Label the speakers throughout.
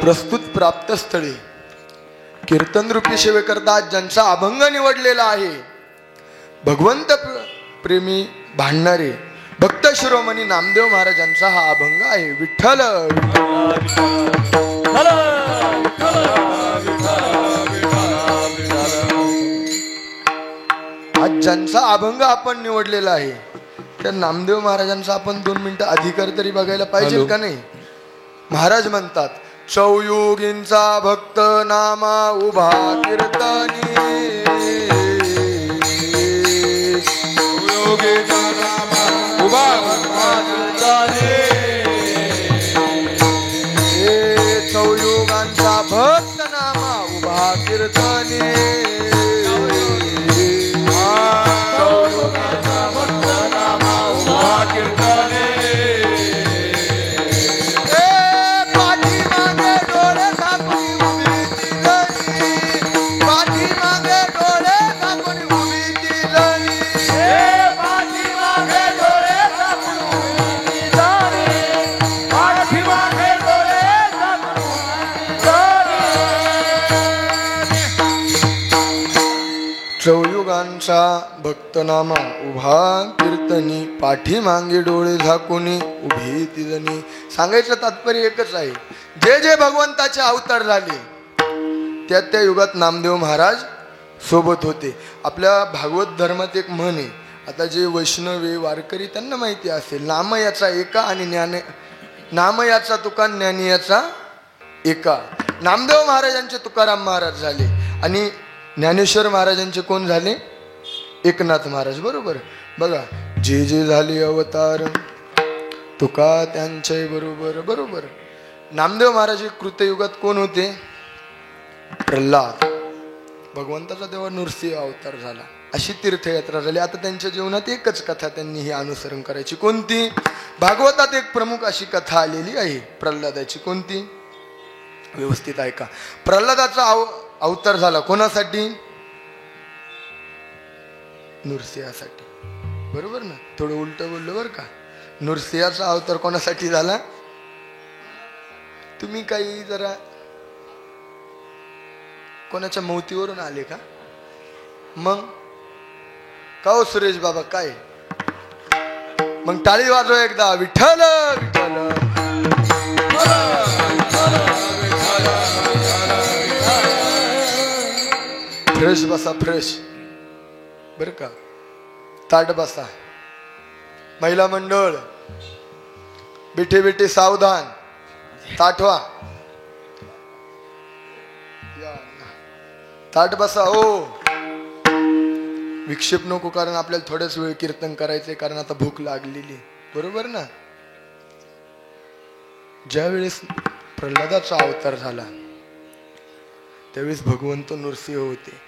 Speaker 1: प्रस्तुत प्राप्त स्थळी कीर्तन रूपी सेवेकरता ज्यांचा अभंग निवडलेला आहे, भगवंत प्रेमी भांडणारे भक्त शिरोमणी नामदेव महाराजांचा हा अभंग आहे. विठ्ठल आज ज्यांचा अभंग आपण निवडलेला आहे त्या नामदेव महाराजांचा आपण 2 मिनिटं अधिकार तरी बघायला पाहिजे का नाही. महाराज म्हणतात, चौयुगींचा भक्त नामा उभा कीर्तनी, चौयुगींचा नामा उभा कीर्तनी, चौयुगांचा भक्त नामा उभा कीर्तनी, चौयुगांचा भक्त नामा उभा कीर्तनी. चौयुगांचा भक्तनामा उभा कीर्तनी, पाठीमागे डोळे झाकुनी उभी ती जणी. सांगायचं तात्पर्य एकच आहे, जे जे भगवंताचे अवतार झाले त्या त्या युगात नामदेव महाराज सोबत होते. आपल्या भागवत धर्मात एक म्हण आहे, आता जे वैष्णवे वारकरी त्यांना माहिती असेल, नाम याचा एका आणि नाम याचा तुका, ज्ञान याचा एका. नामदेव महाराजांचे तुकाराम महाराज झाले आणि ज्ञानेश्वर महाराजांचे कोण झाले? एकनाथ महाराज. बरोबर. बघा, जे जे झाले अवतार तुका त्यांचे बरोबर. बरोबर. नामदेव महाराज कृतयुगात कोण होते? प्रल्हाद. भगवंताचा तेव्हा नृसिंह अवतार झाला. अशी तीर्थयात्रा झाली. आता त्यांच्या जीवनात एकच कथा त्यांनी ही अनुसरण करायची. कोणती? भागवतात एक प्रमुख अशी कथा आलेली आहे प्रल्हादाची. कोणती? व्यवस्थित ऐका. प्रल्हादाचा अवतार झाला कोणासाठी? नृसिंहासाठी. बरोबर ना? थोडं उलट बोललो बरं का. नृसिंहाचा अवतार कोणासाठी झाला? तुम्ही काही जरा कोणाच्या मौतीवरून आले का? मग का हो सुरेश बाबा, काय मग टाळी वाजव एकदा. विठ्ठल विठ्ठल. फ्रेश बसा, फ्रेश. बर का? ताट बसा. महिला मंडळ बेटे बेटे सावधान. ताटवा. ताट बसा. हो, विक्षेप नको, कारण आपल्याला थोड्याच वेळ कीर्तन करायचंय, कारण आता भूक लागलेली. बरोबर ना? ज्या वेळेस प्रल्हादाचा अवतार झाला त्यावेळेस भगवंत नृसिंह होते.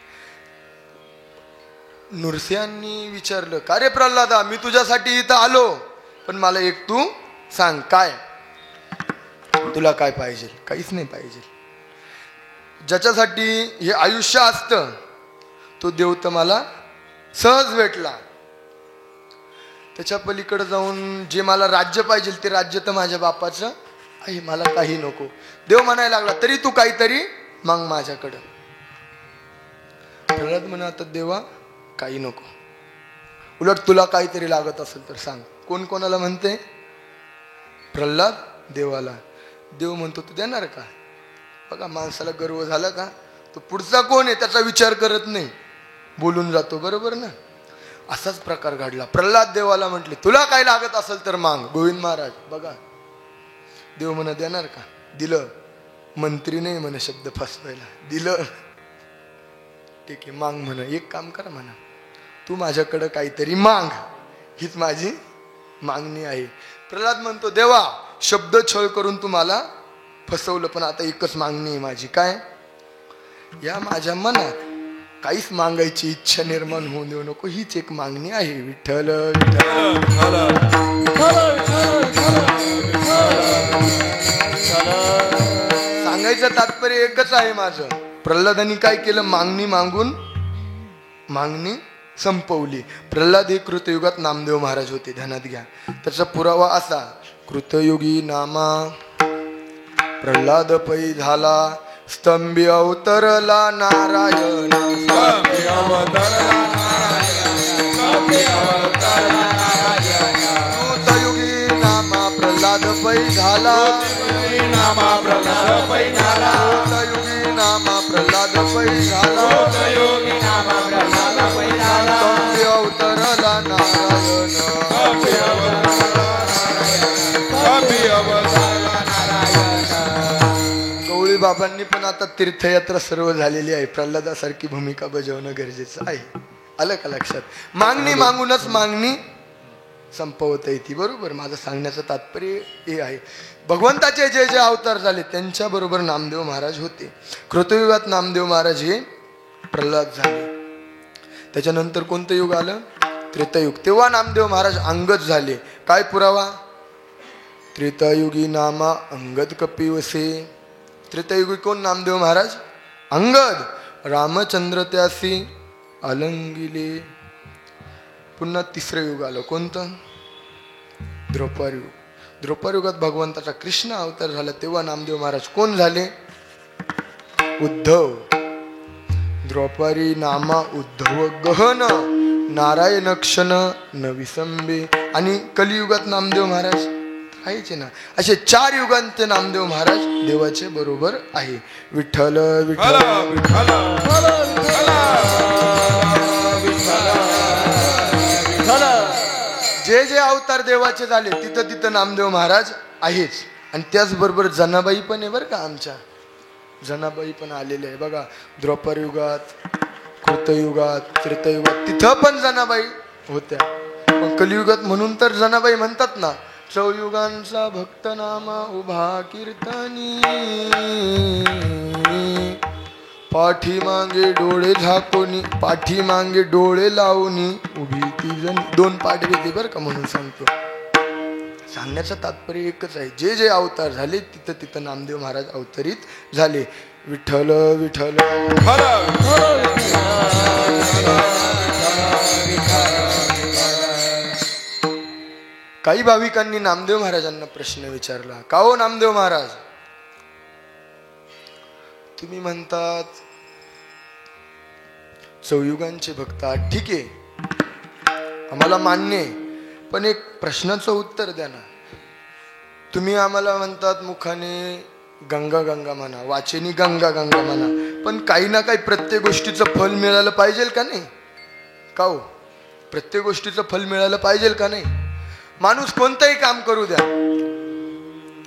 Speaker 1: नृसिंहांनी विचारलं, का रे प्रल्हादा, मी तुझ्यासाठी इथं आलो, पण मला एक तू सांग, काय तुला काय पाहिजे? काहीच नाही पाहिजे. ज्याच्यासाठी हे आयुष्य असतं तो देव तर मला सहज भेटला. त्याच्या पलीकडे जाऊन जे मला राज्य पाहिजे ते राज्य तर माझ्या बापाचं आहे, मला काही नको. देव म्हणायला लागला, तरी तू काहीतरी माग माझ्याकडं. प्रल्हाद म्हणा, आता देवा काही नको, उलट तुला काहीतरी लागत असेल तर सांग. कोण कोणाला म्हणते? प्रल्हाद देवाला. देव म्हणतो, तू देणार का? बघा, माणसाला गर्व झाला का तो पुढचा कोण आहे त्याचा विचार करत नाही, बोलून जातो. बरोबर ना? असाच प्रकार घडला. प्रल्हाद देवाला म्हटले, तुला काय लागत असेल तर मांग. गोविंद महाराज बघा, देव म्हणा देणार का? दिलं. मंत्री नाही म्हणा शब्द फसवायला. दिलं. ठीक आहे, मांग म्हणा. एक काम कर म्हणा, तू माझ्याकडं काहीतरी मांग, हीच माझी मागणी आहे. प्रल्हाद म्हणतो, देवा शब्द छळ करून तुम्हाला फसवलं, पण आता एकच मागणी आहे माझी. काय? या माझ्या मनात काहीच मागायची इच्छा निर्माण होऊ देऊ नको, हीच एक मागणी आहे. विठ्ठल सांगायचं तात्पर्य एकच आहे माझं. प्रल्हादांनी काय केलं? मागणी मागून मागणी संपवली. प्रल्हाद हे कृतयुगात नामदेव महाराज होते, ध्यानात घ्या. त्याचा पुरावा असा, कृतयुगी नामा प्रल्हाद पै झाला स्तंभी अवतरला नारायण कृतयुगी नामा प्रल्हाद पै झाला कृतयुगी नामा प्रल्हाद पै झाला स्तंभी अवतरला नारायण गवळी बाबांनी पण आता तीर्थयात्रा सर्व झालेली आहे. प्रल्हादासारखी भूमिका बजावणं गरजेचं आहे. आलं का लक्षात? मागणी मागूनच मागणी संपवता येते. बरोबर. माझं सांगण्याचं तात्पर्य हे आहे. भगवंताचे जे जे अवतार झाले त्यांच्या बरोबर नामदेव महाराज होते. कृतयुगात नामदेव महाराज हे प्रल्हाद झाले. त्याच्यानंतर कोणतं युग आलं? त्रेतायुग. तेव्हा नामदेव महाराज अंगद झाले. काय पुरावा? त्रेतायुगी नामा अंगद कपिवसे. त्रेतायुगी कोण? नामदेव महाराज. अंगद. रामचंद्र त्यासी अलंगिले. पुन्हा तिसरं युग आलं. कोणतं? द्रौपद युग. द्रौपद युगात भगवंताचा कृष्ण अवतार झाला. तेव्हा नामदेव महाराज कोण झाले? उद्धव. द्रौपदी नामा उद्धव गहन नारायण क्षण नविसंबे. आणि कलियुगात नामदेव महाराज आहेच ना. असे 4 युगांचे नामदेव महाराज देवाचे बरोबर आहे. विठ्ठल विठ्ठल विठ्ठल जे जे अवतार देवाचे झाले तिथं तिथं नामदेव महाराज आहेच. आणि त्याचबरोबर जनाबाई पण आहे बरं का. आमच्या जनाबाई पण आलेले आहे बघा. द्रौपद युगात, कृतयुगात, त्रेतायुगात तिथं पण जनाबाई होत्या. पण कलियुगात म्हणून तर जनाबाई म्हणतात ना. चौयुगांचा भक्त नामा उभा कीर्तनी पाठीमागे डोळे झाकोनी पाठीमागे डोळे लावणी उभी ती जण. 2 पाठ घेतली बरं का. म्हणून सांगतो. सांगण्याचं तात्पर्य एकच आहे. जे जे अवतार झाले तिथं तिथं नामदेव महाराज अवतरित झाले. विठ्ठल विठ्ठल. काही भाविकांनी नामदेव महाराजांना प्रश्न विचारला. का हो नामदेव महाराज, तुम्ही म्हणतात चौयुगांचे भक्त आहात. ठीक आहे, आम्हाला मान्य आहे. पण एक प्रश्नाचं उत्तर द्या ना. तुम्ही आम्हाला म्हणतात मुखाने गंगा गंगा म्हणा, वाचेनी गंगा गंगा म्हणा, पण काही ना काही प्रत्येक गोष्टीचं फल मिळालं पाहिजे का नाही? का हो, प्रत्येक गोष्टीचं फल मिळालं पाहिजे का नाही? माणूस कोणतंही काम करू द्या.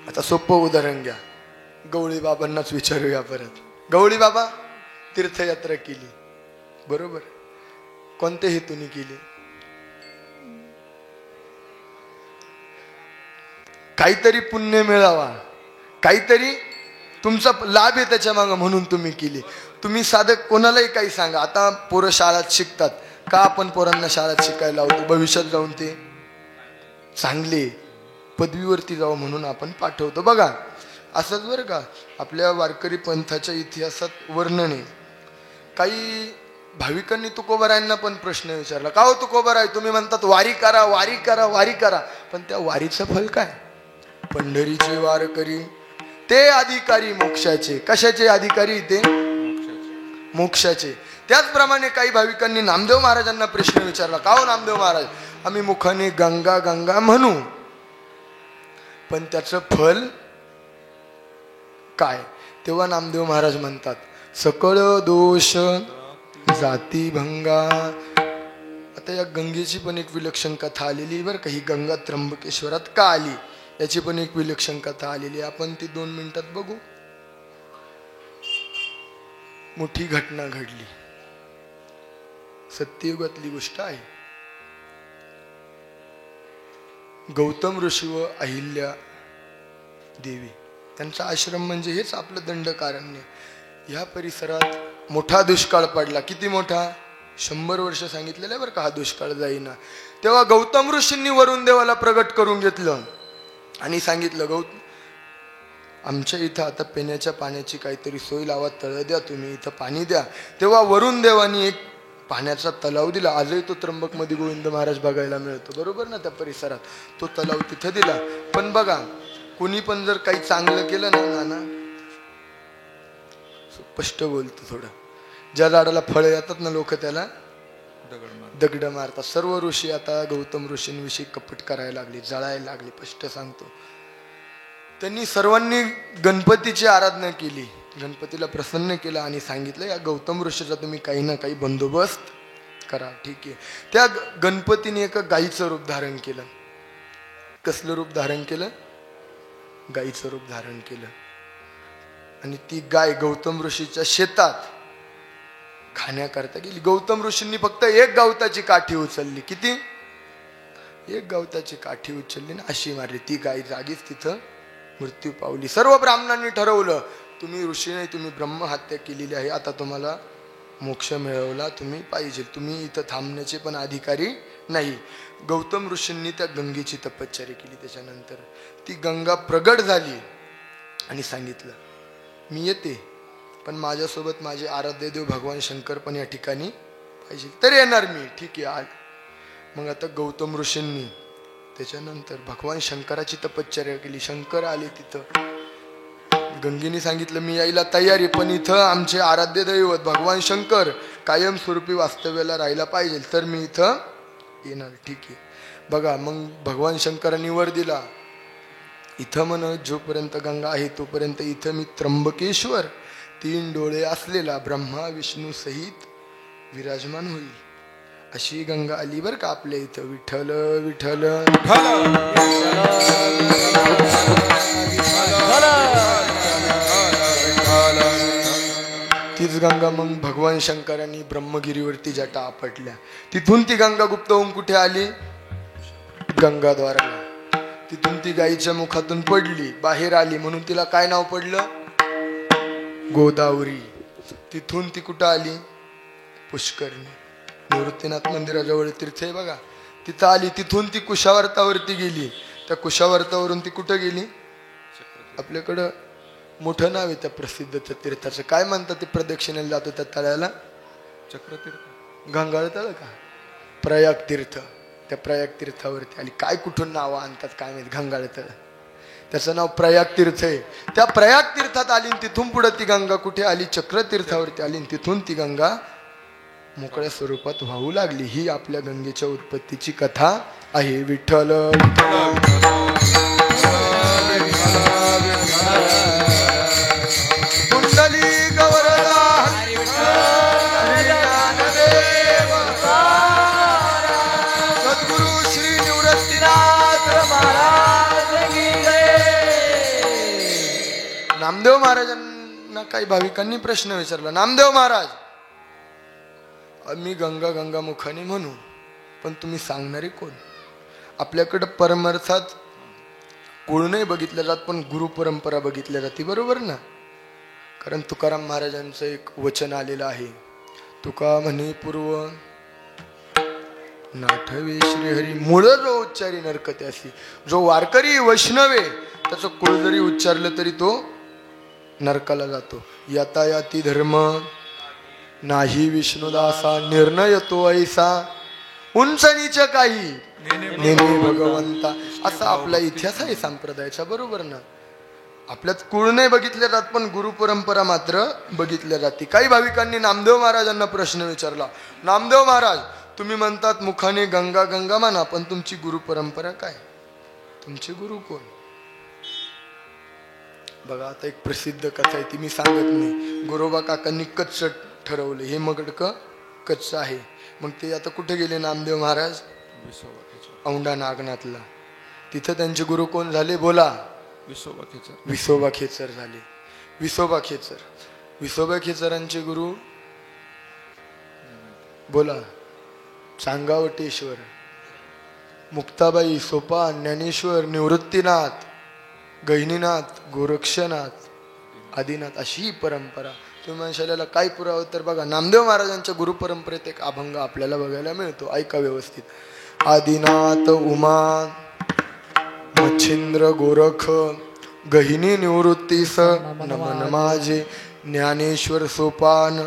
Speaker 1: आता सोपं उदाहरण घ्या. गवळी बाबांनाच विचारूया परत. गवळी बाबा तीर्थयात्रा केली, बरोबर, कोणत्या हेतूने केली? काहीतरी पुण्य मिळावा, काहीतरी तुमचा लाभ आहे त्याच्या मागं, म्हणून तुम्ही केली. तुम्ही साधं कोणालाही काही सांगा. आता पोरं शाळेत शिकतात, का आपण पोरांना शाळेत शिकायला लावतो? भविष्यात जाऊन ते चांगले पदवीवरती जावं म्हणून आपण पाठवतो. बघा असंच बरं का, आपल्या वारकरी पंथाच्या इतिहासात वर्णन आहे. काही भाविकांनी तुकोबारायांना पण प्रश्न विचारला. का हो तुकोबाराय, तुम्ही म्हणतात वारी करा वारी करा वारी करा, पण त्या वारीचं फल काय? पंढरीचे वारकरी ते अधिकारी मोक्षाचे. कशाचे अधिकारी? ते मोक्षाचे. त्याचप्रमाणे काही भाविकांनी नामदेव महाराजांना प्रश्न विचारला. का हो नामदेव महाराज, आम्ही मुखाने गंगा गंगा म्हणू, पण त्याचं फल काय? तेव्हा नामदेव महाराज म्हणतात, सकळ दोष जाती भंगा. आता या गंगेची पण एक विलक्षण कथा आलेली बरं का. ही गंगा त्र्यंबकेश्वरात का आली याची पण एक विलक्षण कथा आलेली. आपण ती 2 मिनिटात बघू. मोठी घटना घडली, सत्ययुगातली गोष्ट आहे. गौतम ऋषी व अहिल्या देवी, त्यांचा आश्रम म्हणजे हेच आपलं दंडकारण्य. या परिसरात मोठा दुष्काळ पडला. किती मोठा? 100 वर्ष सांगितलेलं आहे बरं का हा दुष्काळ जाईना. तेव्हा गौतम ऋषींनी वरुण देवाला प्रगट करून घेतलं आणि सांगितलं, आमच्या इथं आता पिण्याच्या पाण्याची काहीतरी सोय लावा, तळ द्या, तुम्ही इथं पाणी द्या. तेव्हा वरुण देवानी एक पाण्याचा तलाव दिला. आजही तो त्र्यंबकमध्ये गोविंद महाराज बघायला मिळतो, बरोबर ना, त्या परिसरात तो तलाव तिथं दिला. पण बघा कोणी पण जर काही चांगलं केलं ना नाना, स्पष्ट बोलतो थोडं, ज्या झाडाला फळ येतात ना लोक त्याला दगड मारतात. सर्व ऋषी आता गौतम ऋषींविषयी कपट करायला लागले, जळायला लागले. स्पष्ट सांगतो, त्यांनी सर्वांनी गणपतीची आराधना केली, गणपतीला प्रसन्न केलं आणि सांगितलं या गौतम ऋषीचा तुम्ही काही ना काही बंदोबस्त करा. ठीक आहे. त्या गणपतीने एका गायीचं रूप धारण केलं. कसलं रूप धारण केलं? गायीचं रूप धारण केलं. आणि ती गाय गौतम ऋषीच्या शेतात खाण्याकरता गेली. गौतम ऋषींनी फक्त एक गवताची काठी उचलली. किती? एक गवताची काठी उचलली ना अशी मारली. ती गाय जागीच तिथं मृत्यू पावली. सर्व ब्राह्मणांनी ठरवलं तुम्ही ऋषी नाही, तुम्ही ब्रह्महत्या केलेली आहे, आता तुम्हाला मोक्ष मिळवला तुम्ही पाहिजे, तुम्ही इथं थांबण्याचे पण अधिकारी नाही. गौतम ऋषींनी त्या गंगेची तपश्चर्या केली. त्याच्यानंतर ती गंगा प्रगट झाली आणि सांगितलं मी येते, पण माझ्यासोबत माझे आराध्य देव भगवान शंकर पण या ठिकाणी पाहिजे, तर येणार मी. ठीक आहे. मग आता गौतम ऋषींनी त्याच्यानंतर भगवान शंकराची तपश्चर्या केली. शंकर आले तिथं. गंगेने सांगितलं मी यायला तयारी, पण इथं आमचे आराध्य दैवत भगवान शंकर कायमस्वरूपी वास्तव्याला राहायला पाहिजे, तर मी इथं येणार. ठीक आहे. बघा मग भगवान शंकरांनी वर दिला, इथं म्हण जोपर्यंत गंगा आहे तोपर्यंत इथं मी त्र्यंबकेश्वर 3 डोळे असलेला ब्रह्मा विष्णू सहित विराजमान होईल. अशी गंगा आली बर का आपल्या इथं. विठ्ठल विठ्ठल तीच गंगा मग भगवान शंकरांनी ब्रह्मगिरीवरती जटा आपटल्या. तिथून ती गंगा गुप्त होऊन कुठे आली? गंगाद्वाराला. तिथून ती गायीच्या मुखातून पडली, बाहेर आली, म्हणून तिला काय नाव पडलं? गोदावरी. तिथून ती कुठं आली? पुष्करणी. निवृत्तीनाथ मंदिराजवळ तीर्थ आहे बघा, तिथं आली. तिथून ती कुशावर्तावरती गेली. त्या कुशावर्तावरून ती कुठं गेली? आपल्याकडं मोठं नाव आहे त्या प्रसिद्ध त्या तीर्थाचं, काय म्हणतात ते प्रदक्षिणेला जातो त्या तळ्याला? चक्रतीर्थ. गंगाळ तळ का? प्रयाग तीर्थ. त्या प्रयाग तीर्थावरती आली. काय कुठून नाव आणतात काय माहित, गंगाळ तळ, त्याचं नाव प्रयाग तीर्थ आहे. त्या प्रयाग तीर्थात आली. तिथून पुढे ती गंगा कुठे आली? चक्रतीर्थावरती आली. तिथून ती गंगा मोकळ्या स्वरूपात वाहू लागली. ही आपल्या गंगेच्या उत्पत्तीची कथा आहे. विठ्ठल कुंडली गवरदा सद्गुरु श्री निवृत्तीनाथ महाराज की जय. नामदेव महाराजांना काही भाविकांनी प्रश्न विचारला, नामदेव महाराज मी गंगा गंगा मुखाने म्हणू, पण तुम्ही सांगणारे कोण? आपल्याकडं परमार्थात कुळ नाही बघितल्या जात, पण गुरु परंपरा बघितल्या जाते, बरोबर ना? कारण तुकाराम महाराजांचं एक वचन आलेलं आहे. तुका म्हणे पूर्व नाठवे श्रीहरी मूळ जो उच्चारी नरकत्यासी. जो वारकरी वैष्णवे त्याचं कुळ जरी उच्चारलं तरी तो नरकाला जातो. यातायाती धर्म नाही विष्णुदासा, निर्णय तो ऐसा उंच नीच काही नेने भगवंता. असा आपला इतिहास आहे संप्रदायाचा, बरोबर ना? आपल्यात कुळ नाही बघितल्या जात, पण गुरु परंपरा मात्र बघितल्या जाते. काही भाविकांनी नामदेव महाराजांना प्रश्न विचारला, नामदेव महाराज तुम्ही म्हणतात मुखाने गंगा गंगा म्हणा, पण तुमची गुरु परंपरा काय? तुमचे गुरु कोण? बघा आता एक प्रसिद्ध कथा आहे, ती मी सांगत नाही. गोरोबा काकांनी कच्च ठरवलं, हे मगडकं कच्च आहे. मग ते आता कुठे गेले नामदेव महाराज? औंढा नागनाथला. तिथं त्यांचे गुरु कोण झाले? बोला. विसोबा खेचर झाले. विसोबा खेचर. विसोबा खेचरांचे गुरु बोला. चांगावटेश्वर, मुक्ताबाई, सोपान, ज्ञानेश्वर, निवृत्तीनाथ, गहिनीनाथ, गोरक्षनाथ, आदिनाथ, अशी परंपरा. तुम्ही म्हणशाला काय पुरावा? तर बघा नामदेव महाराजांच्या गुरु परंपरेत एक अभंग आपल्याला बघायला मिळतो, ऐका व्यवस्थित. आदिनाथ उमा मच्छिंद्र गोरख गहिनी निवृत्तीस नमन माझे. ज्ञानेश्वर सोपान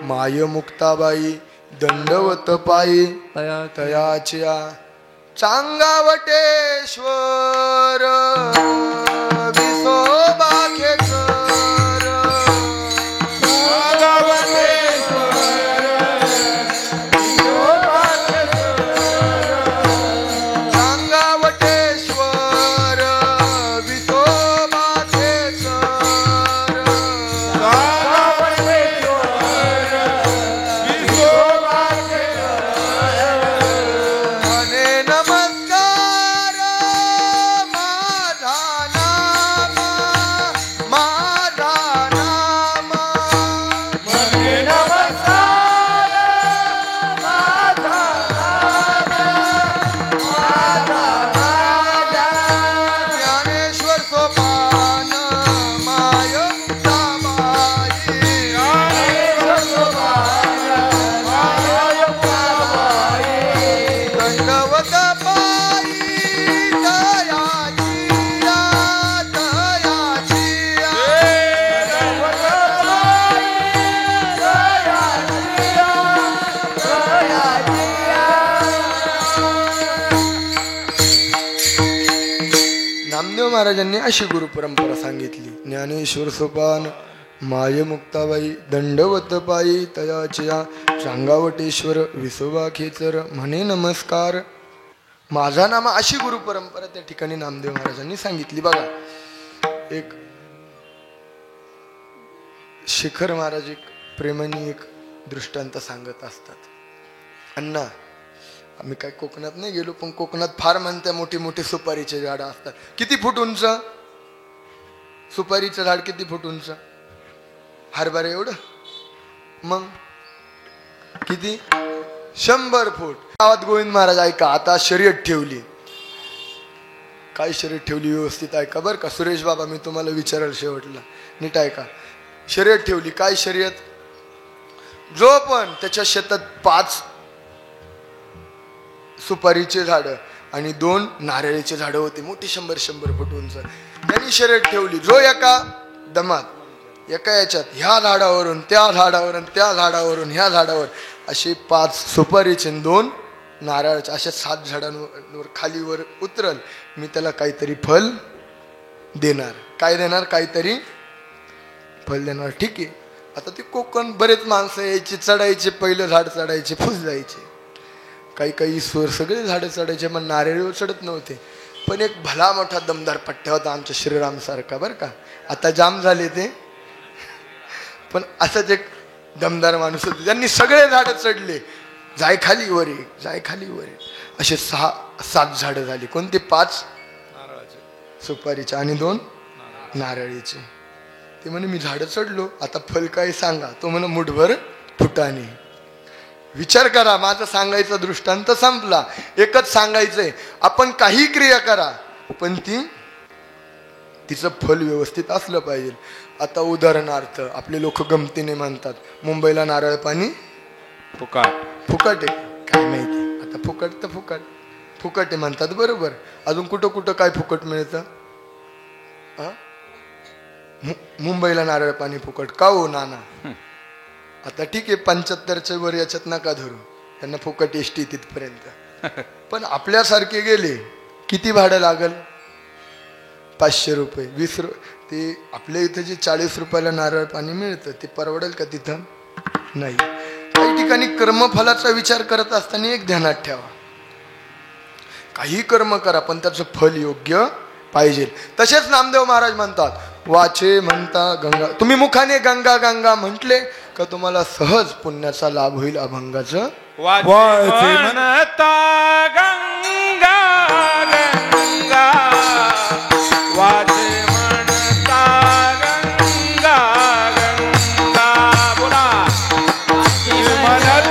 Speaker 1: माय मुक्ताबाई दंडवत पायी तयाच्या. चांगावटेश्वर विठोबाखेश्वर सांगावटेश्वर नामदेव महाराजांनी अशी गुरु परंपरा सांगितली. ज्ञानेश्वर सोपान माय मुक्ताबाई दंडवत पायी तयाचिया सांगावटेश्वर विसोबा खेचर म्हणे नमस्कार माझा नामा. अशी गुरु परंपरा त्या ठिकाणी नामदेव महाराजांनी सांगितली. बघा एक शिखर महाराज एक प्रेमाने एक दृष्टांत सांगत असतात. अण्णा आम्ही काय कोकणात नाही गेलो पण कोकणात फार म्हणत्या मोठी मोठी सुपारीचे झाड असतात. किती फूट उंच सुपारीचं झाड? किती फूट उंच? हरभरा एवढं? मग किती? 100 फूट. गावात गोविंद महाराज ऐका आता शर्यत ठेवली. काय शर्यत ठेवली? व्यवस्थित ऐका बर का सुरेश बाबा, मी तुम्हाला विचाराल शेवटला, नीट ऐका. शर्यत ठेवली. काय शर्यत? जो पण त्याच्या शेतात 5 सुपारीचे झाड आणि 2 नारळीचे झाड होते मोठी 100 फूट उंच. त्यांनी शर्यत ठेवली. जो एका दमात एका याच्यात ह्या झाडावरून त्या झाडावरून त्या झाडावरून ह्या झाडावर असे 5 सुपारीचे 2 नारळाचे अशा 7 झाडांवर खालीवर उतरल मी त्याला काहीतरी फल देणार. काय देणार? काहीतरी फल देणार. ठीक आहे. आता ते कोकण बरेच माणसं यायचे चढायचे, पहिलं झाड चढायचे फुस जायचे. काही काही स्वर सगळे झाडं चढायचे पण नारळीवर चढत नव्हते. पण एक भला मोठा दमदार पट्ट्या होता आमच्या श्रीराम सारखा बरं का. आता जाम झाले ते पण असंच एक दमदार माणूस होते. त्यांनी सगळे झाडं चढले. जाय खाली वर एक, जाय खाली वर एक, असे 6-7 झाडं झाली. कोणते? 5 सुपारीचे आणि 2 नारळीचे. ते म्हणे मी झाडं चढलो आता फल काय सांगा. तो म्हणे मुठभर फुटाणे. विचार करा माझा सांगायचा दृष्टांत संपला. एकच सांगायचंय आपण काही क्रिया करा पण तिचं फल व्यवस्थित असलं पाहिजे. आता उदाहरणार्थ आपले लोक गमतीने म्हणतात मुंबईला नारळ पाणी फुकट फुकट आहे. काय माहिती आता फुकट तर फुकट फुकट आहे म्हणतात बरोबर. अजून कुठं कुठं काय फुकट मिळतं? मुंबईला नारळ पाणी फुकट का हो नाना? आता ठीक आहे 75च्या वर याच्यात नका धरू, त्यांना फुकट एसटी तिथपर्यंत. पण आपल्यासारखे गेले किती भाडं लागल? 500 रुपये 20 ते आपल्या इथं जे 40 रुपयाला नारळ पाणी मिळतं ते परवडेल का तिथं? नाही. काही ठिकाणी कर्मफलाचा विचार करत असताना एक ध्यानात ठेवा, काही कर्म करा पण त्याचं फल योग्य पाहिजे. तसेच नामदेव महाराज म्हणतात वाचे म्हणता गंगा. तुम्ही मुखाने गंगा गंगा म्हटले का तुम्हाला सहज पुण्याचा लाभ होईल अभंगाचं.
Speaker 2: वाचे म्हणता गंगा गंगा वाचे म्हणता गंगा गंगा बोला म्हणता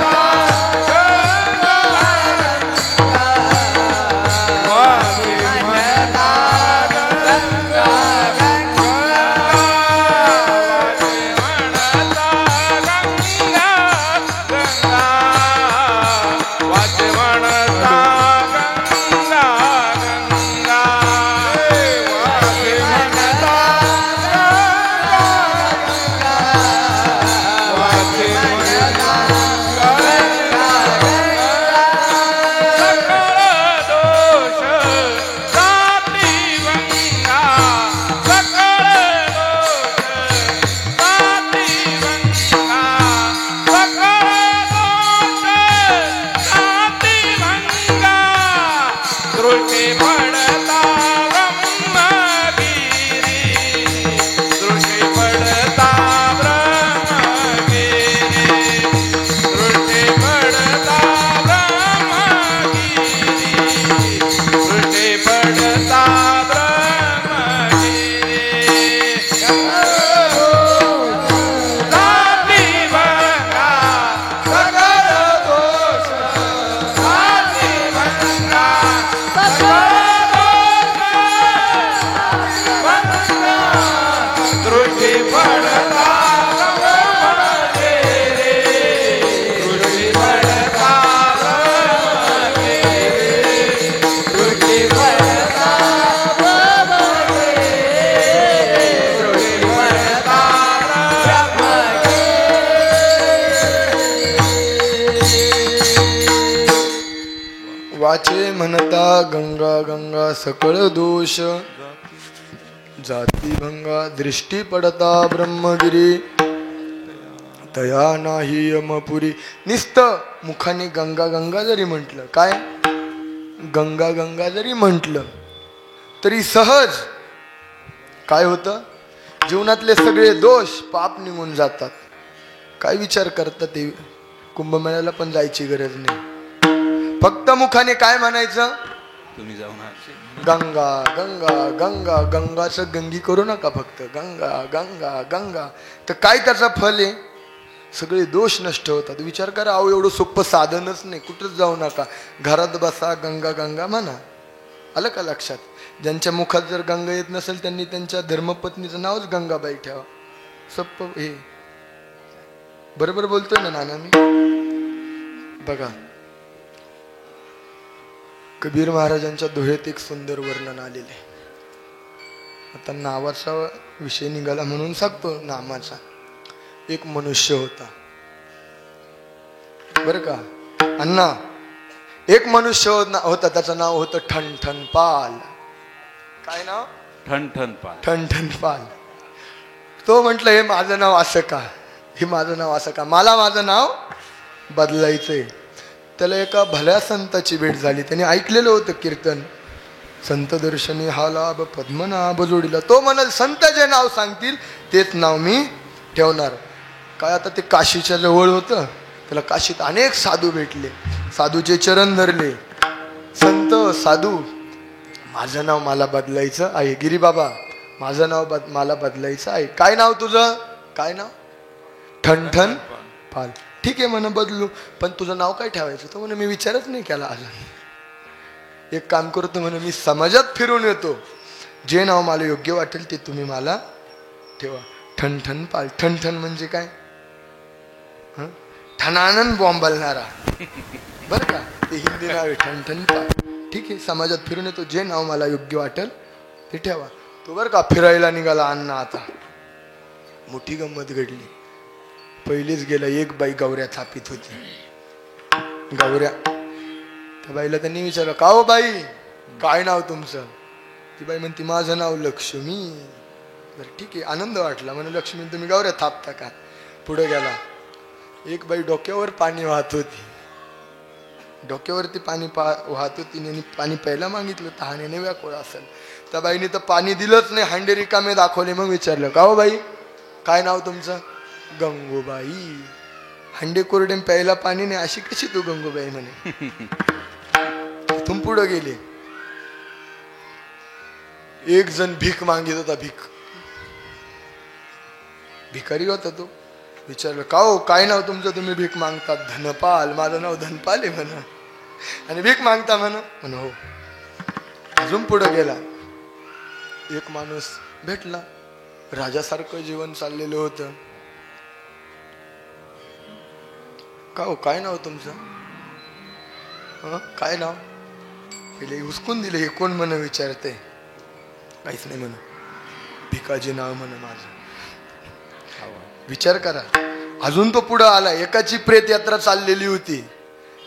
Speaker 1: म्हणता गंगा गंगा सकळ दोष जाती भंगा दृष्टी पडता ब्रह्मगिरी तया नाही यमपुरी. निस्त मुखाने गंगा गंगा जरी म्हटलं, काय गंगा गंगा जरी म्हटलं तरी सहज काय होतं, जीवनातले सगळे दोष पाप निघून जातात. काय विचार करतात ते, कुंभमेळ्याला पण जायची गरज नाही. फक्त मुखाने काय म्हणायचं,
Speaker 2: तुम्ही जाऊन
Speaker 1: गंगा गंगा गंगा. गंगाचं गंगी करू नका, फक्त गंगा गंगा गंगा. तर काय त्याचं फल आहे, सगळे दोष नष्ट होतात. विचार करा, अहो एवढं सोपं साधनच नाही. कुठंच जाऊ नका, घरात बसा गंगा गंगा म्हणा. आलं का लक्षात? ज्यांच्या मुखात जर गंगा येत नसेल त्यांनी त्यांच्या धर्मपत्नीचं नावच गंगाबाई ठेवा. सोपं हे, बरोबर बोलतोय ना नाना मी? बघा, कबीर महाराजांच्या दोहेत एक सुंदर वर्णन आलेले. आता नावाचा विषय निघाला म्हणून सांगतो. नामाचा एक मनुष्य होता, बर का अण्णा. एक मनुष्य होता, त्याचं नाव होतं ठणठण पाल. काय नाव?
Speaker 2: ठणठण पाल.
Speaker 1: ठणठण पाल. तो म्हटलं, हे माझं नाव असं का, हे माझं नाव असं का, मला माझं नाव बदलायचंय. त्याला एका भल्या संताची भेट झाली. त्याने ऐकलेलं होतं कीर्तन, संत दर्शनी हा लाभ पद्मनाभ जोडीला. तो म्हणाल, संत जे नाव सांगतील तेच नाव मी ठेवणार. काय आता ते काशीच्या जवळ होतं, त्याला काशीत अनेक साधू भेटले. साधूचे चरण धरले. संत साधू, माझं नाव मला बदलायचं आहे. गिरी बाबा, माझं नाव मला बदलायचं आहे. काय नाव तुझं? काय नाव? ठणठण पाल. ठीक आहे म्हणे, बदलू, पण तुझं नाव काय ठेवायचं? तो म्हणे, मी विचारच नाही केला अजून. एक काम करतो म्हणे, मी समाजात फिरून येतो, जे नाव मला योग्य वाटेल ते तुम्ही मला ठेवा. ठणठण पाल. ठणठण म्हणजे काय? ठणानन बॉम्बलणारा, बर का, ते हिंदी नाव आहे ठणठण पाल. ठीक आहे, समाजात फिरून येतो, जे नाव मला योग्य वाटेल ते ठेवा. तो बर का फिरायला निघाला अण्णा. आता मोठी गंमत घडली. पहिलीच गेला, एक बाई गौऱ्या थापीत होती. गौऱ्या, त्या बाईला त्यांनी विचारलं, का हो बाई, काय नाव तुमचं? ती बाई म्हणती, माझं नाव लक्ष्मी. बरं ठीक आहे, आनंद वाटला. म्हणे, लक्ष्मी तुम्ही गौऱ्या थापता का? पुढे गेला. एक बाई डोक्यावर पाणी वाहत होती. डोक्यावरती पाणी वाहत होती आणि पाणी प्यायला मागितलं, तहानेने व्याकुळ असेल. त्या बाईने तर पाणी दिलंच नाही, हांडे रिकामे दाखवले. मग विचारलं, का हो बाई, काय नाव तुमचं? गंगूबाई. हंडे कोरडे प्यायला पाणी नाही, अशी कशी तू गंगूबाई म्हणे. तुम पुढे गेले. एक जण भीक मागित होता. भिकारी होता तो. विचारलं, का हो, काय नाव तुमचं, तुम्ही भीक मागतात? धनपाल. माझं नाव धनपाल आहे म्हणा. आणि भीक मागता म्हणा. हो. अजून पुढे गेला. एक माणूस भेटला, राजासारखं जीवन चाललेलं होतं. का हो, काय नाव तुमचं? काय नाव? पहिले हुसकून दिले, हे कोण म्हण विचारते? काहीच नाही म्हण, भिकाजी नाव म्हण माझं. विचार करा. अजून तो पुढे आला. एकाची प्रेत यात्रा चाललेली होती.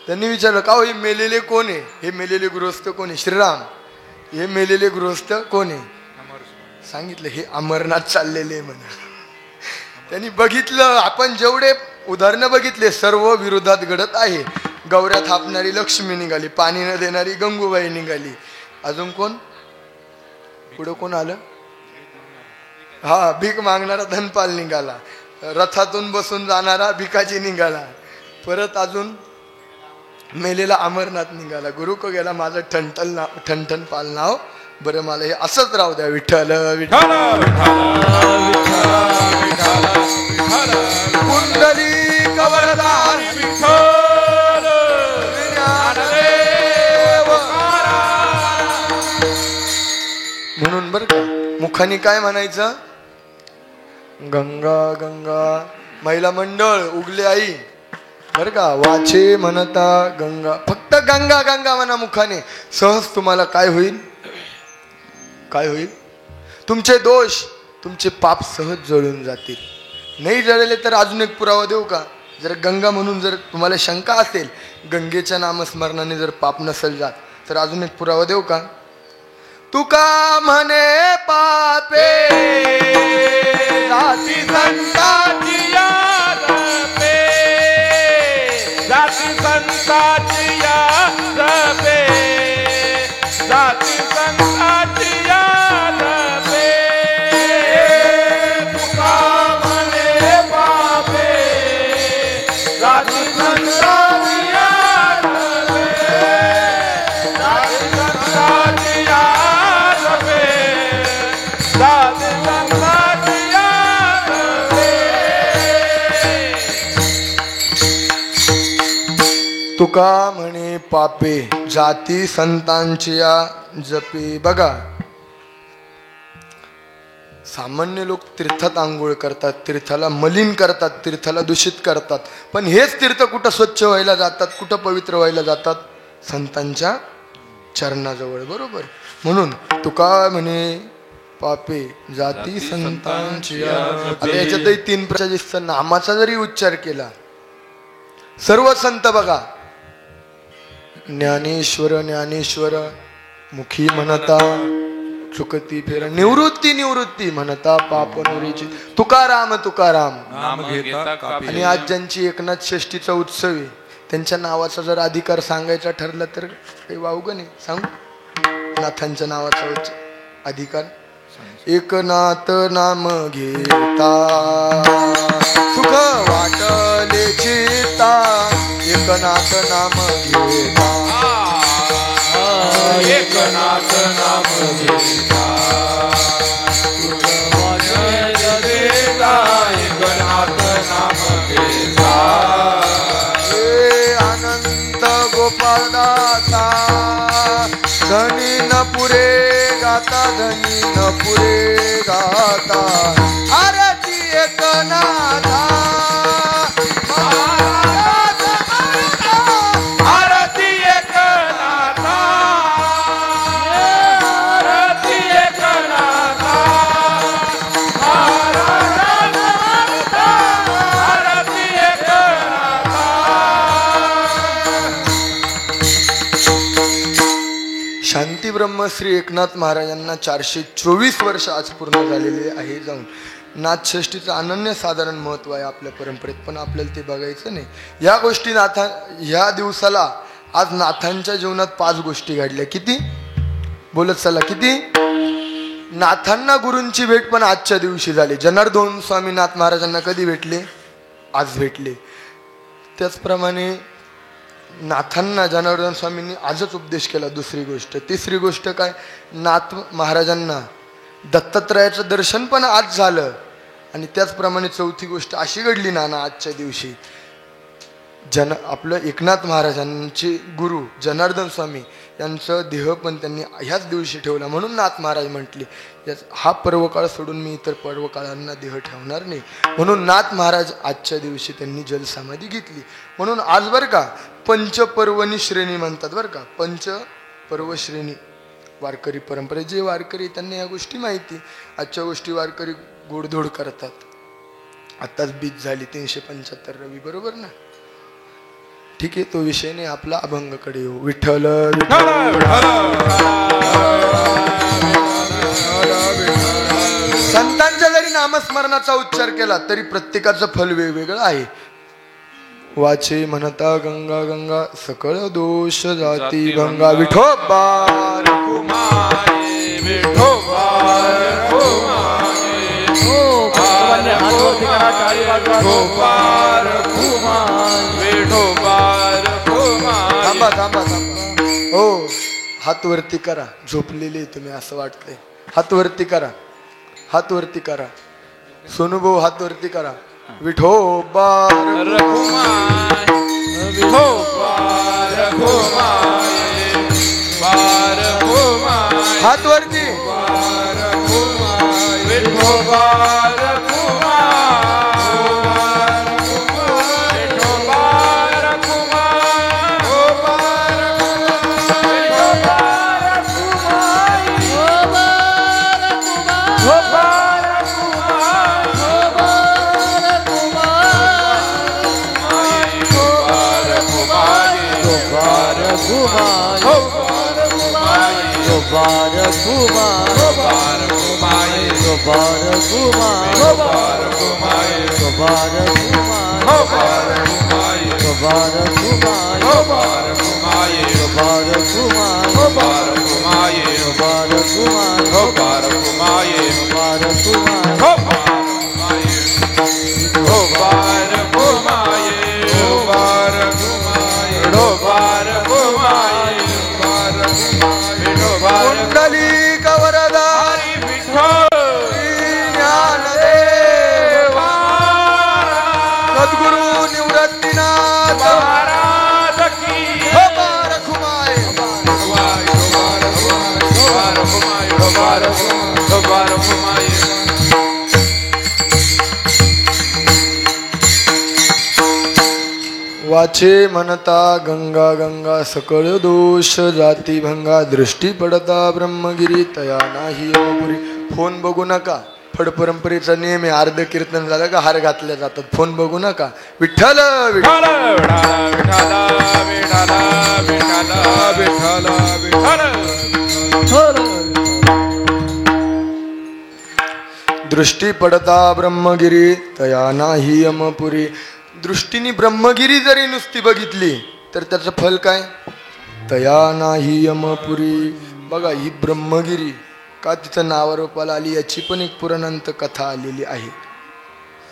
Speaker 1: त्यांनी विचारलं, का हो, हे मेलेले कोण आहे? हे मेलेले गृहस्थ कोण आहे? श्रीराम. हे मेलेले गृहस्थ कोण आहे? सांगितलं, हे अमरनाथ चाललेले म्हणा. त्यांनी बघितलं, आपण जेवढे उदाहरणं बघितले सर्व विरोधात घडत आहे. गौऱ्या थापणारी लक्ष्मी निघाली, पाणी न देणारी गंगूबाई निघाली. अजून कोण? पुढं कोण आलं? हा, भीक मागणारा धनपाल निघाला. रथातून बसून जाणारा भिकाजी निघाला. परत अजून मेलेला अमरनाथ निघाला. गुरु को गेला, माझं ठणठण पाल नाव. बरं, मला हे असंच राहू द्या. विठ्ठल विठ्ठल कुंडली कवरदार विठ्ठल म्हणून बरं का मुखाने काय म्हणायचं? गंगा गंगा. महिला मंडळ उगले आई बर का, वाचे म्हणता गंगा. फक्त गंगा गंगा म्हणा मुखाने. सहज तुम्हाला काय होईल? काय होईल? तुमचे दोष, तुमचे पाप सहज जळून जातील. नाही जळले तर अजून एक पुरावा देऊ का? जर गंगा म्हणून जर तुम्हाला शंका असेल, गंगेच्या नामस्मरणाने जर पाप नसेल जात, तर अजून एक पुरावा देऊ का? तुका म्हणे पापे जाती संतांची
Speaker 2: जपे जाती संतांची जपे जाती संतांची जपे
Speaker 1: तुका म्हणे पापे जाती संतांची तुका म्हणे पापे जाती संतांची जपे. बघा, सामान्य लोक तीर्थात आंघोळ करतात, तीर्थाला मलिन करतात, तीर्थाला दूषित करतात, पण हेच तीर्थ कुठं स्वच्छ व्हायला जातात, कुठं पवित्र व्हायला जातात? संतांच्या चरणाजवळ. बरोबर. म्हणून तुका म्हणे पापे जाती संतांची. आता याच्यातही 3 प्रकारच्या नामाचा जरी उच्चार केला, सर्व संत बघा, ज्ञानेश्वर ज्ञानेश्वर मुखी म्हणता चुकती फेर निवृत्ती निवृत्ती म्हणता पाप नुरीची. तुकाराम तुकाराम. आणि आज ज्यांची एकनाथ षष्टीचा उत्सव आहे, त्यांच्या नावाचा जर अधिकार सांगायचा ठरला तर काही वावगं नाही. सांगू नाथांच्या नावाचा अधिकार? एकनाथ नाम घेता सुख वाटले चिता, एकनाथ नाम घेता
Speaker 2: एकनाथ नाम घेता सुख वाटले चिता, एकनाथ नाम घेता.
Speaker 1: अनंत गोपाळ दाता धनी न पुरे गाता, धनी न पुरे गाता. आरती एकनाथा
Speaker 2: आरती एकनाथा आरती एकनाथा आरती एकनाथा.
Speaker 1: शांती ब्रह्म श्री एकनाथ महाराजांना 424 वर्ष आज पूर्ण झालेले आहे. जाऊन नाथषष्टीचं अनन्य साधारण महत्व आहे आपल्या परंपरेत, पण आपल्याला ते बघायचं नाही. या गोष्टी ह्या दिवसाला आज नाथांच्या जीवनात 5 गोष्टी घडल्या. किती बोलत चला? किती? नाथांना गुरूंची भेट पण आजच्या दिवशी झाली. जनार्दन स्वामी नाथ महाराजांना कधी भेटले? आज भेटले. त्याचप्रमाणे नाथांना जनार्दन स्वामींनी आजच उपदेश केला. दुसरी गोष्ट. तिसरी गोष्ट काय? नाथ महाराजांना दत्तात्रयाचं दर्शन पण आज झालं. आणि त्याचप्रमाणे चौथी गोष्ट अशी घडली ना आजच्या दिवशी, आपलं एकनाथ महाराजांचे गुरु जनार्दन स्वामी यांचं देह पण त्यांनी ह्याच दिवशी ठेवला. म्हणून नाथ महाराज म्हटले, हा पर्वकाळ सोडून मी इतर पर्वकाळांना देह ठेवणार नाही. म्हणून नाथ महाराज आजच्या दिवशी त्यांनी जलसमाधी घेतली. म्हणून आज बरं का पंचपर्वणी श्रेणी म्हणतात बरं का. पंचपर्व श्रेणी वारकरी परंपरे जे वारकरी त्यांना या गोष्टी माहिती. आजच्या गोष्टी वारकरी गोडधोड करतात. आताच बीज झाली 375 रवी. बरोबर ना? ठीक आहे, तो विषय नाही. आपला अभंगाकडे येऊ. विठ्ठल संतांच्या जरी नामस्मरणाचा उच्चार केला तरी प्रत्येकाचं फल वेगवेगळं आहे. वाचे म्हणता गंगा गंगा सकळ दोष जाती गंगा. विठोबा
Speaker 2: कुमारी विठोबा कुमारी
Speaker 1: थांबा थांबा थांबा. हो, हात वरती करा. झोपलेले तुम्ही असं वाटतंय. हात वरती करा, हात वरती करा. सोनूभाऊ हात वरती करा. विठोबा हात वरती.
Speaker 2: बारकुमाये बारकुमाये बारकुमाये बारकुमाये
Speaker 1: कुंडली कवरदारी ज्ञानदेव सद्गुरु निवृत्तीनाथ
Speaker 2: महाराज की
Speaker 1: हो बारकुमाये वाचे म्हणता गंगा गंगा सकळ दोष जाती भंगा दृष्टी पडता ब्रह्मगिरी तया नाही अमपुरी. फोन बघू नका. फड परंपरेचा नियम आहे. अर्ध कीर्तन झालं का हार घातल्या जातात. फोन बघू नका. विठ्ठल विठ्ठल दृष्टी पडता ब्रह्मगिरी तया नाही अमपुरी. दृष्टीने ब्रह्मगिरी जरी नुसती बघितली तर त्याचं फल काय? तया नाही यमपुरी. बघा ही ब्रह्मगिरी का तिचं नावारूपाला आली याची पण एक पुराणांत कथा आलेली आहे.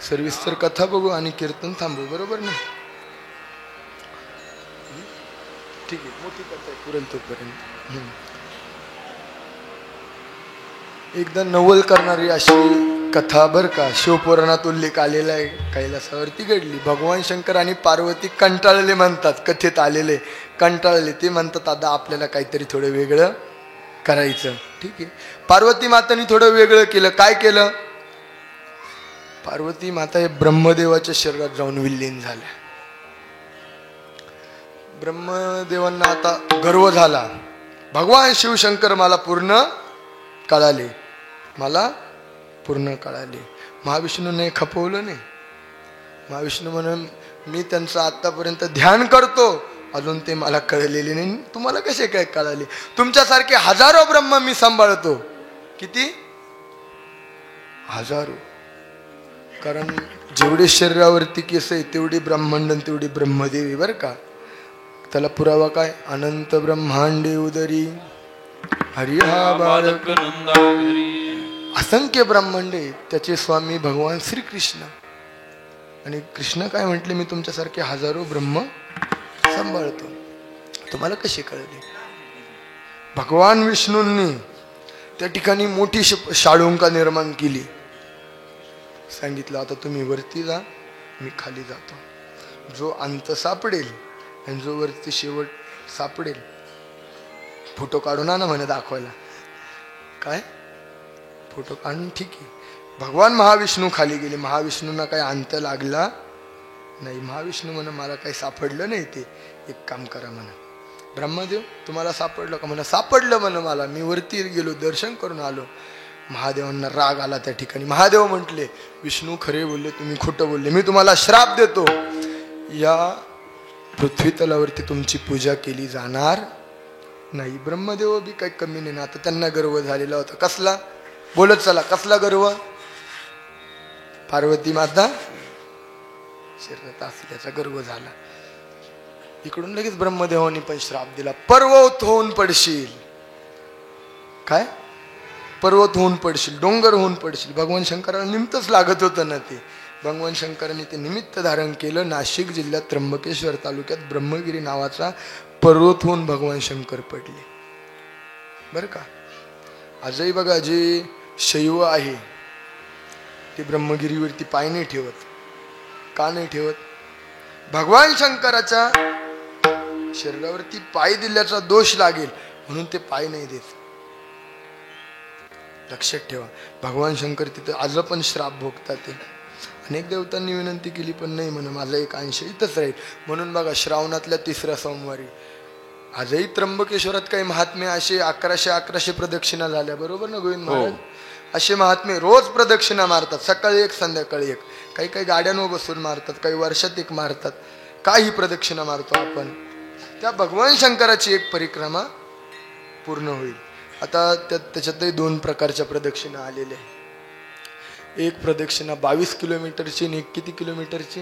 Speaker 1: सर्विस्तर कथा बघू आणि कीर्तन थांबू. बरोबर ना? ठीक आहे. मोठी कथा आहे पुरण तोपर्यंत. एकदा नवल करणारी अशी कथा बर का शिवपुराणात उल्लेख आलेला आहे. कैलासावरती घडली. भगवान शंकर आणि पार्वती कंटाळले म्हणतात. कथेत आलेले कंटाळले. ते म्हणतात आता आपल्याला काहीतरी थोडं वेगळं करायचं. ठीक आहे. पार्वती मातांनी थोडं वेगळं केलं. काय केलं? पार्वती माता हे ब्रह्मदेवाच्या शरीरात जाऊन विलीन झाल्या. ब्रह्मदेवांना आता गर्व झाला. भगवान शिवशंकर मला पूर्ण कळाले. मला पूर्ण कळाले. महाविष्णूने खपवलं नाही. महाविष्णू म्हणून मी त्यांचं आतापर्यंत ध्यान करतो अजून ते मला कळलेले नाही. तुम्हाला कसे काय कळाले? तुमच्यासारखे हजारो ब्रह्म मी सांभाळतो. किती? हजारो. कारण जेवढे शरीरावरती केस आहे तेवढी ब्रह्मांड तेवढी ब्रह्मदेवी बर का. त्याला पुरावा काय? अनंत ब्रह्मांडे उदरी हरिहा बालक असंख्य ब्रह्मांडे त्याचे स्वामी भगवान श्रीकृष्ण. आणि कृष्ण काय म्हटले? मी तुमच्यासारखे हजारो ब्रह्म सांभाळतो. तुम्हाला कसे कळले? भगवान विष्णूंनी त्या ठिकाणी मोठी शाळुंका निर्माण केली. सांगितलं आता तुम्ही वरती जा मी खाली जातो. जो अंत सापडेल आणि जो वरती शेवट सापडेल फोटो काढून आणा म्हणे दाखवायला. काय फोटो काढून? ठीक आहे. भगवान महाविष्णू खाली गेले. महाविष्णूंना काही अंत लागला नाही. महाविष्णू म्हणा मला काही सापडलं नाही. ते एक काम करा म्हणा. ब्रह्मदेव तुम्हाला सापडलं का? म्हणा सापडलं म्हणा मला. मी वरती गेलो दर्शन करून आलो. महादेवांना राग आला त्या ठिकाणी. महादेव म्हटले विष्णू खरे बोलले तुम्ही खोटं बोलले. मी तुम्हाला श्राप देतो. या पृथ्वी तलावरती तुमची पूजा केली जाणार नाही. ब्रह्मदेव बी काही कमी नाही ना. आता त्यांना गर्व झालेला होता. कसला? बोलत चला. कसला गर्व? पार्वती माता शरीरात असल्याचा गर्व झाला. इकडून लगेच ब्रह्मदेवानी पण श्राप दिला. पर्वत होऊन पडशील. काय? पर्वत होऊन पडशील. डोंगर होऊन पडशील. भगवान शंकराला निमित्तच लागत होतं ना ते. भगवान शंकरांनी ते निमित्त धारण केलं. नाशिक जिल्ह्यात त्र्यंबकेश्वर तालुक्यात ब्रह्मगिरी नावाचा पर्वत होऊन भगवान शंकर पडले. बर का? आजही बघा जे शैव आहे ते ब्रह्मगिरीवरती पाय नाही ठेवत. का नाही ठेवत? भगवान शंकराच्या शरीरावरती पाय दिल्याचा दोष लागेल म्हणून ते पाय नाही देत. लक्षात ठेवा. भगवान शंकर तिथं आज पण श्राप भोगतात. ते अनेक देवतांनी विनंती केली पण नाही म्हणून माझा एक अंश इथंच राहील. म्हणून बघा श्रावणातल्या 3ऱ्या सोमवारी आजही त्र्यंबकेश्वरात काही महात्मे असे 1111 प्रदक्षिणा झाल्या. बरोबर ना गोविंद महाराज? असे महात्मे रोज प्रदक्षिणा मारतात. सकाळी एक संध्याकाळी एक. काही काही गाड्यांवर बसून मारतात. काही वर्षात एक मारतात. काही प्रदक्षिणा मारतो आपण. त्या भगवान शंकराची एक परिक्रमा पूर्ण होईल. आता त्याच्यातही 2 प्रकारच्या प्रदक्षिणा आलेल्या आहे. एक प्रदक्षिणा 22 किलोमीटरची आणि एक किती किलोमीटरची?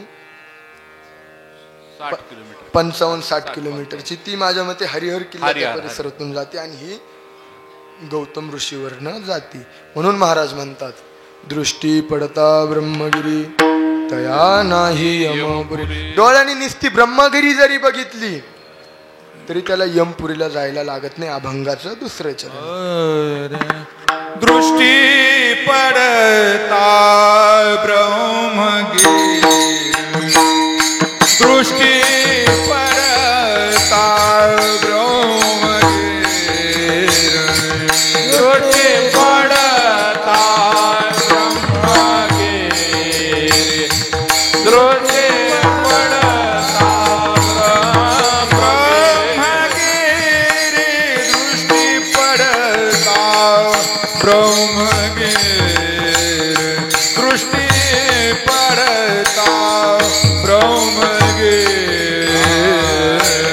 Speaker 2: 60 किलोमीटर
Speaker 1: 55-60 किलोमीटरची. ती माझ्या मते हरिहर किल्ला परिसरातून जाते आणि ही गौतम ऋषीवरनं जाती. म्हणून महाराज म्हणतात दृष्टी पडता ब्रह्मगिरी तया नाही यमपुरी. डोळ्यांनी निस्ती ब्रह्मगिरी जरी बघितली तरी त्याला यमपुरीला जायला लागत नाही. अभंगाचं दुसरं चरण.
Speaker 2: दृष्टी पडता ब्रह्मगिरी दृष्टी पडता ब्रह्मगिरी दृष्टी पडता ब्रह्मगिरी दृष्टी पडता ब्रह्मगिरी दृष्टी पडता ब्रह्मगिरी दृष्टी पडता ब्रह्मगिरी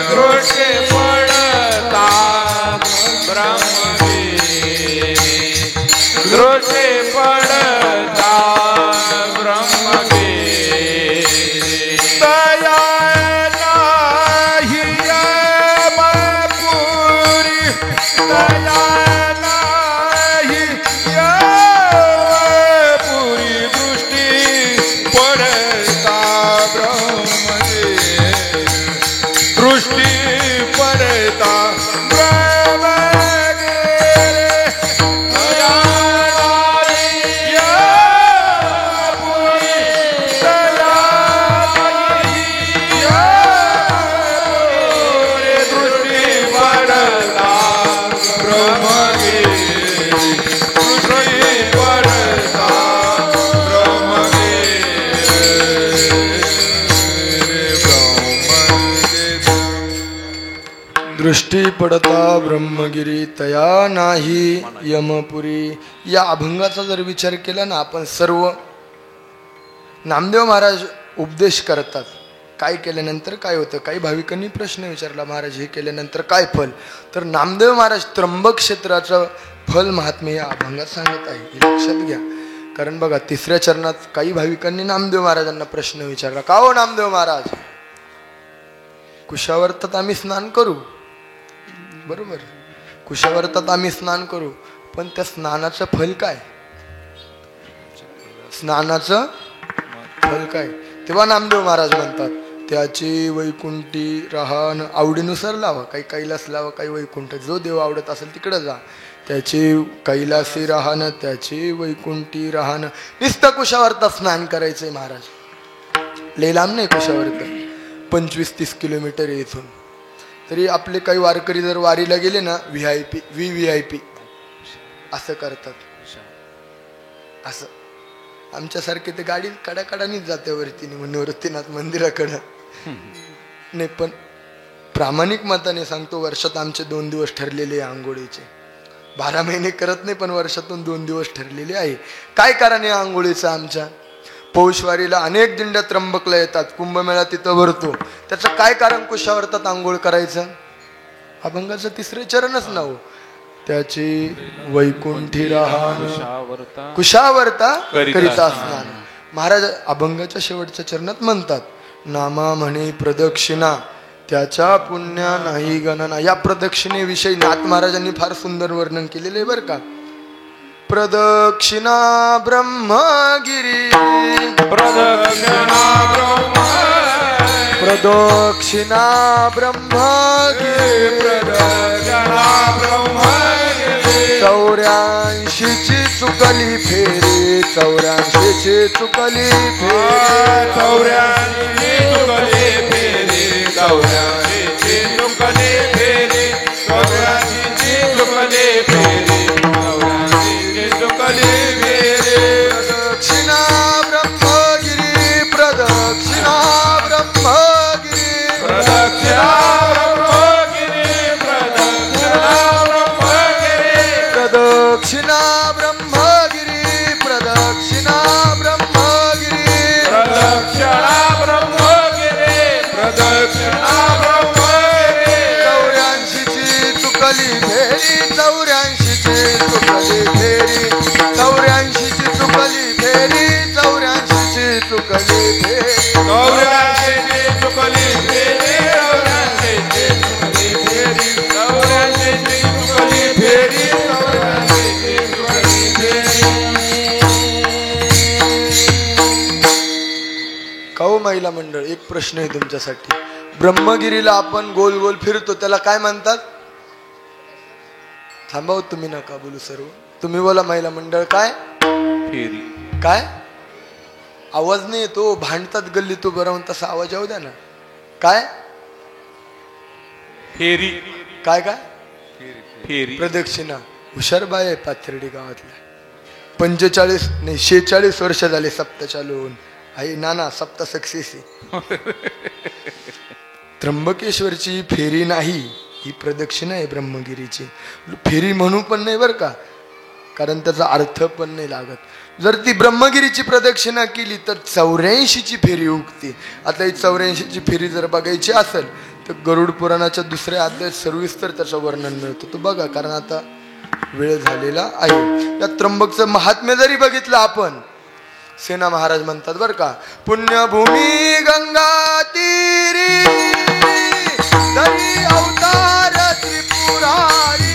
Speaker 2: दृष्टी पडता ब्रह्मगिरी दृष्टी पडता ब्रह्मगिरी दया नाही यमपुरी दया नाही यमपुरी दृष्टी पडता ब्रह्मगिरी दृष्टी पडता ब्रह्मगिरी दया नाही यमपुरी दया नाही यमपुरी दृष्टी पडता ब्रह्मगिरी दृष्टी पडता
Speaker 1: दृष्टी पडता ब्रह्मगिरी तया नाही यमपुरी. या अभंगाचा जर विचार केला ना आपण सर्व, नामदेव महाराज उपदेश करतात काय केल्यानंतर काय होतं. काही भाविकांनी प्रश्न विचारला महाराज हे केल्यानंतर काय फल. तर नामदेव महाराज त्र्यंबक क्षेत्राचं फल महात्म्य या अभंगात सांगत आहे. हे लक्षात घ्या. कारण बघा 3ऱ्या चरणात काही भाविकांनी नामदेव महाराजांना प्रश्न विचारला का हो नामदेव महाराज कुशावर्तात आम्ही स्नान करू, बरोबर, कुशावर्तात आम्ही स्नान करू, पण त्या स्नानाचं फल काय, स्नानाचं फल काय. तेव्हा नामदेव महाराज म्हणतात त्याची वैकुंठी राहण आवडीनुसार लावा. काही कैलास लावा, काही वैकुंठ, जो देव आवडत असेल तिकडे जा. त्याची कैलासी राहणं, त्याची वैकुंठी राहणं. नुसतं कुशावर्तात स्नान करायचंय महाराज. लय लांब नाही कुशावर्त, 25-30 किलोमीटर इथून. तरी आपले काही वारकरी जर वारीला गेले ना VIP असं करतात. असं आमच्यासारखे ते गाडी कडाकडानीच जाते वरती निवृत्तीनाथ मंदिराकडं. नाही पण प्रामाणिक मताने सांगतो वर्षात आमचे 2 दिवस ठरलेले आंघोळीचे. 12 महिने करत नाही पण वर्षातून 2 दिवस ठरलेले आहे. काय कारण आहे आंघोळीचं आमच्या? पौषवारीला अनेक दिंड्या त्र्यंबकला येतात, कुंभमेळा तिथं भरतो. त्याचं काय कारण कुशावर्तात आंघोळ करायचं? अभंगाचं 3रं चरणच नाव त्याची वैकुंठी राहण कुशावर्ता करिता स्नान. महाराज अभंगाच्या शेवटच्या चरणात म्हणतात नामा म्हणे प्रदक्षिणा त्याच्या पुण्या नाही गणना. या प्रदक्षिणेविषयी नाथ महाराजांनी फार सुंदर वर्णन केलेले आहे बरं का. प्रदक्षिणा ब्रह्मगिरी
Speaker 2: प्रदक्षिणा ब्रह्मगिरी
Speaker 1: प्रदक्षिणा ब्रह्मगिरी
Speaker 2: प्रदक्षिणा ब्रह्मगिरी
Speaker 1: 84ची चुकली फेरी 84ची चुकली फेरी
Speaker 2: 84ची चुकली फेरी 84ची चुकली फेरी 84ची चुकली फेरी 84ची चुकली फेरी.
Speaker 1: प्रदक्षिणा ब्रह्मगिरी प्रदक्षिणा ब्रह्मगिरी
Speaker 2: प्रदक्षिणा ब्रह्मगिरी प्रदक्षिणा ब्रह्मगिरी
Speaker 1: प्रदक्षिणा ब्रह्मगिरी प्रदक्षिणा ब्रह्मगिरी चुकले फेरी
Speaker 2: गौऱ्यांचे चुकली फेरी गौऱ्यांचे चुकली फेरी गौऱ्यांचे चुकली फेरी गौऱ्यांचे चुकली फेरी.
Speaker 1: काहो महिला मंडळ, एक प्रश्न आहे तुमच्यासाठी. ब्रह्मगिरीला आपण गोल गोल फिरतो, त्याला काय म्हणतात? थांबाव, तुम्ही नका बोलू सर्व, तुम्ही बोला महिला मंडळ. काय
Speaker 2: फेरी?
Speaker 1: काय आवाज नाही येतो, भांडतात गल्ली तो बरं, तसा आवाज येऊ द्या ना. काय
Speaker 2: फेरी?
Speaker 1: काय काय
Speaker 2: फेरी
Speaker 1: प्रदक्षिणा. हुशार बाय आहे पाथर्डी गावातल्या. 45 नाही 46 वर्ष झाले सप्त चालू होऊन. आई नाना सप्त सक्सेस आहे. त्र्यंबकेश्वरची फेरी नाही, ही प्रदक्षिणा आहे ब्रह्मगिरीची. फेरी म्हणू पण नाही बरं का, कारण त्याचा अर्थ पण नाही लागत. जर ती ब्रह्मगिरीची प्रदक्षिणा केली तर 84ची फेरी उगते. आता ही 84ची फेरी जर बघायची असेल तर गरुड पुराणाच्या दुसऱ्या अध्यायात सविस्तर त्याचं वर्णन मिळतं, तो बघा, कारण आता वेळ झालेला आहे. त्या त्र्यंबकचं महात्म्य जरी बघितलं आपण, सेना महाराज म्हणतात बरं का, पुण्यभूमी गंगा तीरी दरी अवतार त्रिपुरारी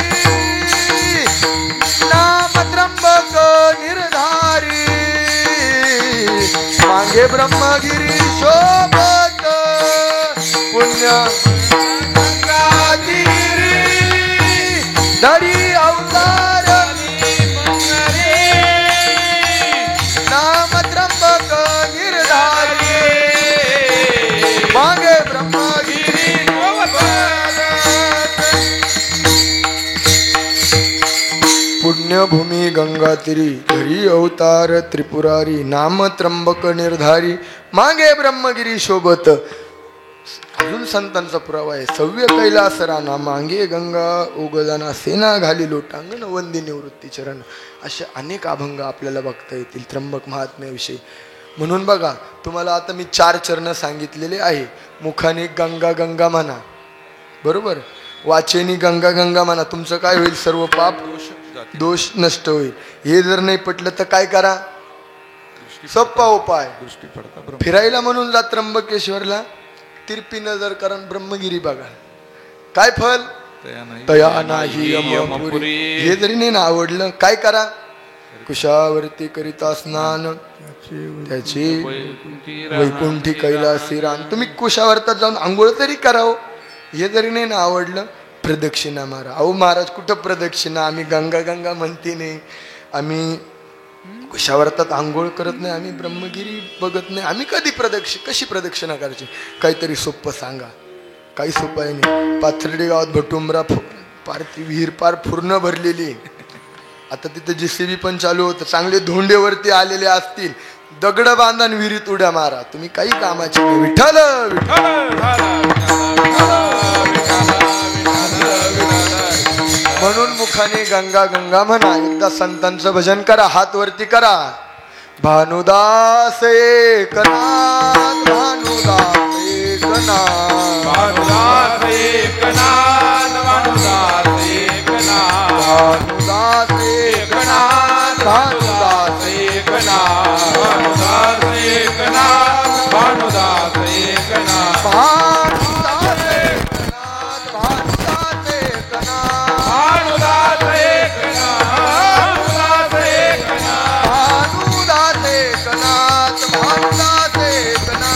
Speaker 1: नाम त्र्यंबक निर्धारी मागे ब्रह्मगिरी शोभत पुण्य गंगा तीरी दरी अवतार नाम त्र्यंबक निर्धारी मागे ब्रह्मगिरी पुण्यभूमी गंगा तीरी धरी अवतार त्रिपुरारी नाम त्र्यंबक निर्धारी मागे ब्रह्मगिरी शोभत. अजून संतांचा पुरावा आहे. सव्य कैलास राना मागे गंगा उगदाना सेना घाली लोटांगण वंदी निवृत्ती चरण. असे अनेक अभंग आपल्याला बघता येतील त्र्यंबक महात्म्याविषयी. म्हणून बघा, तुम्हाला आता मी 4 चरण सांगितलेले आहे. मुखाने गंगा गंगा म्हणा, बरोबर, वाचेनी गंगा गंगा म्हणा, तुमचं काय होईल? सर्व पाप दोष नष्ट होईल. हे जर नाही पटलं तर काय करा? सोपा उपाय, फिरायला म्हणून जा त्र्यंबकेश्वरला, तिरपी नजर कारण ब्रह्मगिरी बघा. काय फल? तया नाही यमपुरी. हे जरी नाही ना आवडलं, काय करा? कुशावरती करिता स्नान त्याची वैकुंठी कैलासी रान. तुम्ही कुशावरतात जाऊन आंघोळ तरी करावं. हे जरी नाही ना आवडलं, प्रदक्षिणा मारा. अहो महाराज, कुठं प्रदक्षिणा? आम्ही गंगा गंगा म्हणते नाही, आम्ही कुशावरतात आंघोळ करत नाही, आम्ही ब्रह्मगिरी बघत नाही, आम्ही कशी प्रदक्षिणा करायची? काहीतरी सोपं सांगा. काही सोपं आहे नाही. पाथर्डी गावात भटुंबरा पार ती विहीर पार पूर्ण भरलेली. आता तिथे JCB पण चालू होतं. चांगले धोंडेवरती आलेले असतील, दगड बांधून विहिरीत उड्या मारा. तुम्ही काही कामाचे नाही. विठ्ठल म्हणून मुखाने गंगा गंगा म्हणा. एकदा संतांचं भजन करा, हात वरती करा. भानुदास एकनाथ भानुदास एकनाथ
Speaker 2: भानुदास एकनाथ भानुदास एकनाथ
Speaker 1: भानुदास एकनाथ भानुदास
Speaker 2: एकनाथ भानुदास एकनाथ भानुदास एकनाथ
Speaker 1: भानुदास एकनाथ भानुदास एकनाथ
Speaker 2: भानुदास एकनाथ भानुदास एकनाथ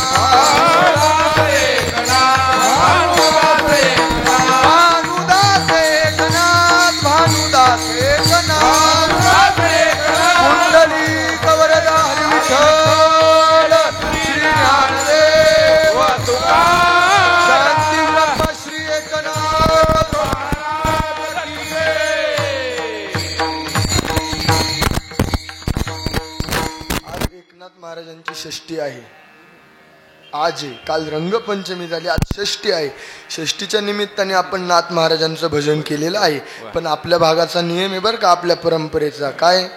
Speaker 1: भानुदास एकनाथ भानुदास एकनाथ भानुदास एकनाथ कुंडली कवरदा हरी विठ्ठल श्री ज्ञानदेव शांती ब्रह्म श्री एकनाथ. आज एकनाथ महाराजांची षष्ठी आहे. आज आहे, काल रंगपंचमी झाली, आज षष्ठी आहे. षष्ठीच्या निमित्ताने आपण नाथ महाराजांचं भजन केलेलं आहे. पण आपल्या भागाचा नियम आहे बरं का, आपल्या परंपरेचा. काय?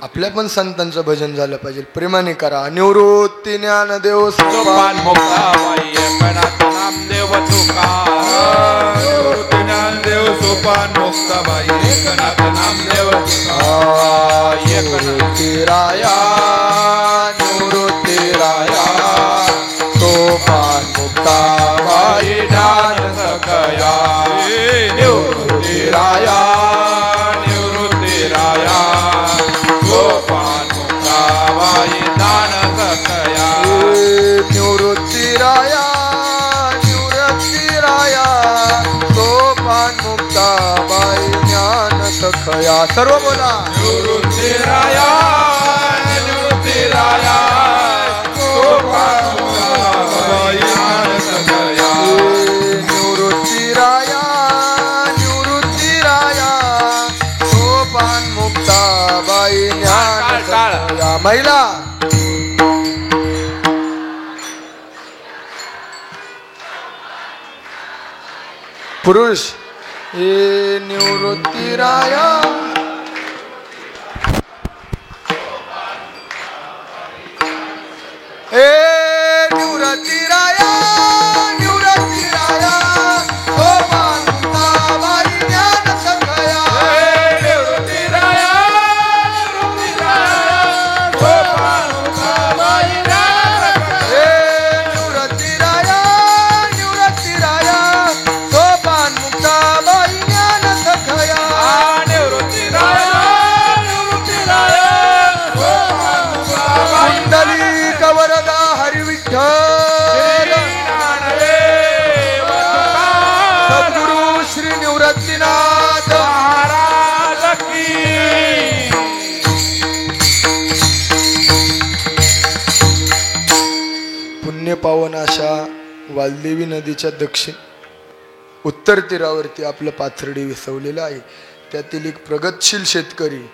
Speaker 1: आपल्या पण संतांचं भजन झालं पाहिजे. प्रेमाने करा. निवृत्ती ज्ञानदेव
Speaker 2: सोपान मुक्ताबाई एकनाथ नामदेव तुकार निवृत्ती ज्ञानदेव सोपान मुक्ताबाई एकनाथ नामदेव तुकार एकनाथ
Speaker 1: राया निवृत्ती राया सर्व बोला.
Speaker 2: निवृत्तीराया निवृत्तीराया सोपान मुक्ताबाई ज्ञान सखया.
Speaker 1: निवृत्तीराया निवृत्तीराया सोपान मुक्ताबाई ज्ञान सखया. महिला पुरुष ए निवृत्तीराया ए निवृत्तीराया निवृत्तीराया सोपान मुक्ताबाई ज्ञान सखया.
Speaker 2: निवृत्तीराया निवृत्तीराया सोपान मुक्ताबाई ज्ञान सखया.
Speaker 1: ए निवृत्तीराया निवृत्तीराया सोपान मुक्ताबाई ज्ञान सखया.
Speaker 2: निवृत्तीराया निवृत्तीराया सोपान मुक्ताबाई
Speaker 1: कुंडलिक वरदा हरी विठ्ठल सद्गुरु श्री निवृत्तीनाथ
Speaker 2: महाराज की.
Speaker 1: पुण्यपावन अशा वालदेवी नदीच्या दक्षिण उत्तर तीरावरती आपलं पाथर्डी विसवलेलं आहे. त्यातील एक प्रगतशील शेतकरी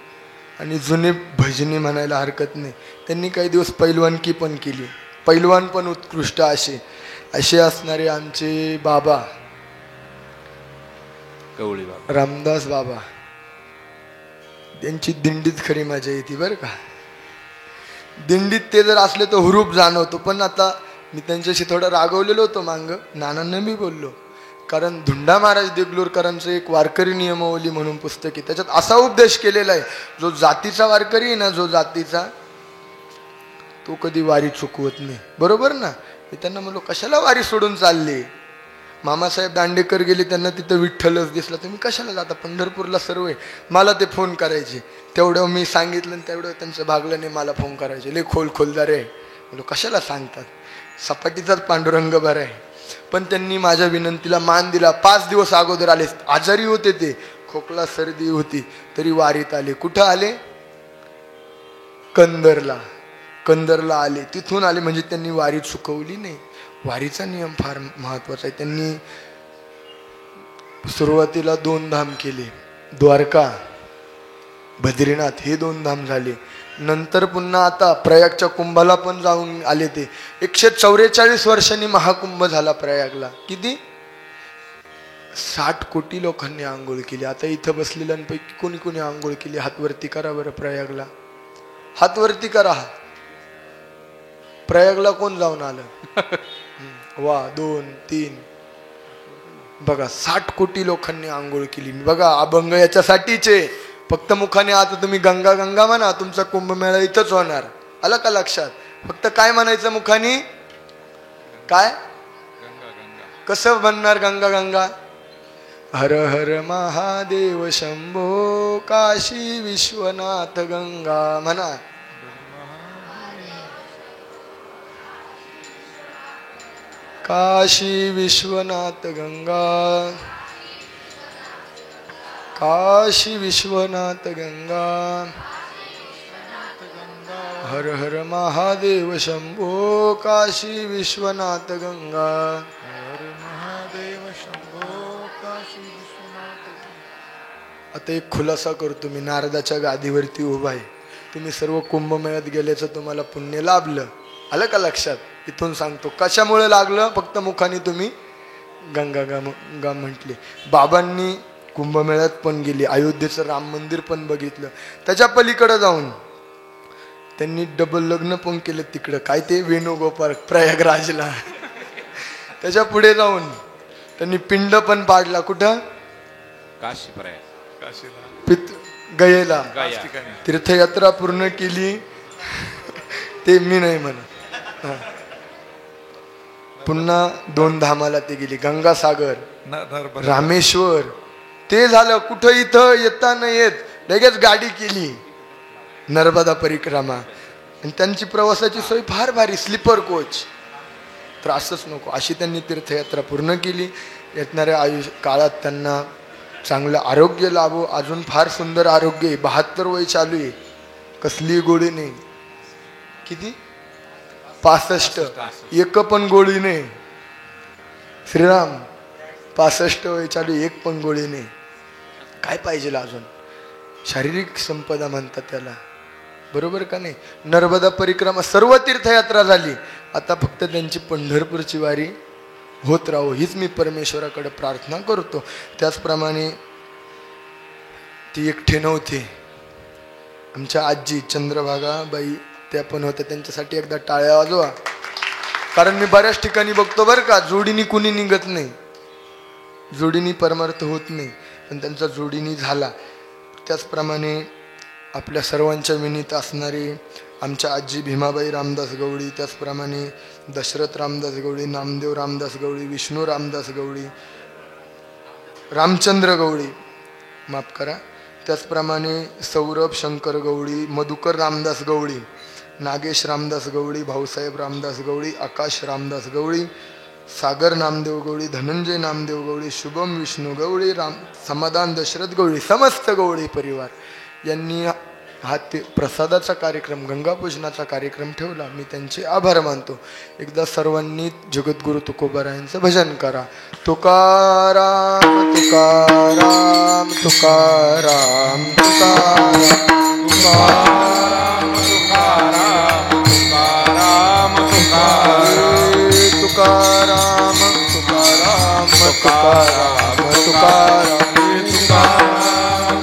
Speaker 1: आणि जुने भजनी म्हणायला हरकत नाही. त्यांनी काही दिवस पैलवानकी पण केली. पैलवान पण उत्कृष्ट असे असणारे आमचे बाबा
Speaker 2: कवळी बाबा
Speaker 1: रामदास बाबा. त्यांची दिंडीत खरी मजा येते बरं का. दिंडीत ते जर असले तर हुरूप जाणवतो. पण आता मी त्यांच्याशी थोडं रागवलेलो होतो मांग. नानांना मी बोललो कारण धुंडा महाराज देगलूरकरांचं एक वारकरी नियमावली म्हणून पुस्तक आहे. त्याच्यात असा उपदेश केलेला आहे जो जातीचा वारकरी आहे ना, जो जातीचा तो कधी वारी चुकवत नाही. बरोबर ना. मी त्यांना म्हणलो कशाला वारी सोडून चालले. मामासाहेब दांडेकर गेले त्यांना तिथं विठ्ठलच दिसला. तुम्ही कशाला जाता पंढरपूरला सर्व आहे. मला ते फोन करायचे. तेवढं मी सांगितलं आणि तेवढं त्यांचं भागलं नाही. मला फोन करायचे लय खोलदार आहे. म्हणलो कशाला सांगतात. सपाटीचाच पांडुरंग बरा आहे. पण त्यांनी माझ्या विनंतीला मान दिला. 5 दिवस अगोदर आले. आजारी होते ते. खोकला सर्दी होती तरी वारीत आले. कुठं आले. कंदरला आले. तिथून आले म्हणजे त्यांनी वारी चुकवली नाही. वारीचा नियम फार महत्वाचा आहे. त्यांनी सुरुवातीला 2 धाम केले. द्वारका बद्रीनाथ हे 2 धाम झाले. नंतर पुन्हा आता प्रयागच्या कुंभाला पण जाऊन आले. ते 144 वर्षांनी महाकुंभ झाला प्रयागला. किती 60 कोटी लोकांनी आंघोळ केली. आता इथं बसलेल्यांपैकी कोणी कोणी आंघोळ केली हात वरती करा बरं. प्रयागला हात वरती करा. प्रयागला कोण जाऊन आलं. वा 2 3 बघा 60 कोटी लोकांनी आंघोळ केली. बघा अभंग याच्यासाठीचे. फक्त मुखाने आता तुम्ही गंगा गंगा म्हणा. तुमचा कुंभमेळा इथंच होणार. आलं का लक्षात. फक्त काय म्हणायचं मुखाने. काय कसं म्हणणार गंगा गंगा. हर हर महादेव शंभो काशी विश्वनाथ गंगा म्हणा. काशी विश्वनाथ गंगा काशी विश्वनाथ गंगा हर हर महादेव शंभो काशी विश्वनाथ गंगा हर महादेव शंभो काशी विश्वनाथ. आता एक खुलासा करतो मी. नारदाच्या गादीवरती उभा आहे. तुम्ही सर्व कुंभमेळ्यात गेल्याचं तुम्हाला पुण्य लाभलं. आलं का लक्षात. इथून सांगतो कशामुळे लागलं. फक्त मुखाने तुम्ही गंगा गंगा म्हटले. बाबांनी कुंभमेळ्यात पण गेली. अयोध्येचं राम मंदिर पण बघितलं. त्याच्या पलीकडे जाऊन त्यांनी डबल लग्न पण केलं तिकडं. काय ते वेणुगोपाल प्रयागराजला. त्याच्या पुढे जाऊन त्यांनी पिंड पण पाडला. कुठं
Speaker 2: काशी प्रयाग
Speaker 1: गयेला तीर्थयात्रा पूर्ण केली. ते मी नाही म्हणत. पुन्हा 2 धामाला ते गेली. गंगासागर रामेश्वर ते झालं. कुठं इथं येता नाही येत लगेच गाडी केली. नर्मदा परिक्रमा. आणि त्यांची प्रवासाची सोय फार भारी. Sleeper coach. त्रासच नको अशी त्यांनी तीर्थयात्रा पूर्ण केली. येणाऱ्या काळात त्यांना चांगलं आरोग्य लाभो. अजून फार सुंदर आरोग्य आहे. 72 वय चालू आहे, कसली गोळी नाही. किती? 65. एक पण गोळी नाही. श्रीराम 65 वय चालू, एक पण गोळी नाही. काय पाहिजे अजून? शारीरिक संपदा म्हणतात त्याला, बरोबर का नाही? नर्मदा परिक्रमा सर्व तीर्थयात्रा झाली, आता फक्त त्यांची पंढरपूरची वारी होत राहो हीच मी परमेश्वराकडे प्रार्थना करतो. त्याचप्रमाणे ती एकटे नव्हती. आमच्या आजी चंद्रभागाबाई त्या पण होत्या. त्यांच्यासाठी एकदा टाळ्या वाजवा. कारण मी बऱ्याच ठिकाणी बघतो बरं का, जोडीनी कुणी निघत नाही, जोडीनी परमार्थ होत नाही, पण त्यांचा जोडीनी झाला. त्याचप्रमाणे आपल्या सर्वांच्या विनीत असणारी आमच्या आजी भीमाबाई रामदास गवळी, त्याचप्रमाणे दशरथ रामदास गवळी, नामदेव रामदास गवळी, विष्णू रामदास गवळी, रामचंद्र गवळी, माफ करा, त्याचप्रमाणे सौरभ शंकर गवळी, मधुकर रामदास गवळी, नागेश रामदास गवळी, भाऊसाहेब रामदास गवळी, आकाश रामदास गवळी, सागर नामदेव गवळी, धनंजय नामदेव गवळी, शुभम विष्णू गवळी, समाधान दशरथ गवळी, समस्त गवळी परिवार यांनी हा ते प्रसादाचा कार्यक्रम, गंगापूजनाचा कार्यक्रम ठेवला. मी त्यांचे आभार मानतो. एकदा सर्वांनी जगद्गुरु तुकोबारायांचं भजन करा. तुकाराम तुकाराम तुकाराम तुकाराम तुकाराम तुकाराम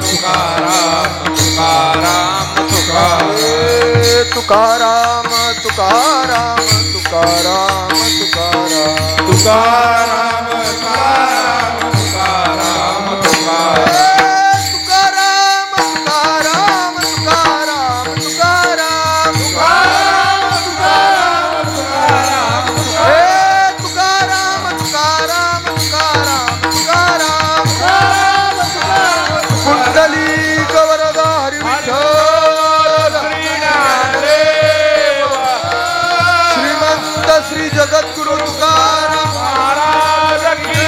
Speaker 1: तुकाराम तुकाराम तुकाराम तुकाराम तुकाराम तुकाराम तुकाराम तुकाराम तुकाराम जगद्गुरु तुकाराम महाराज की.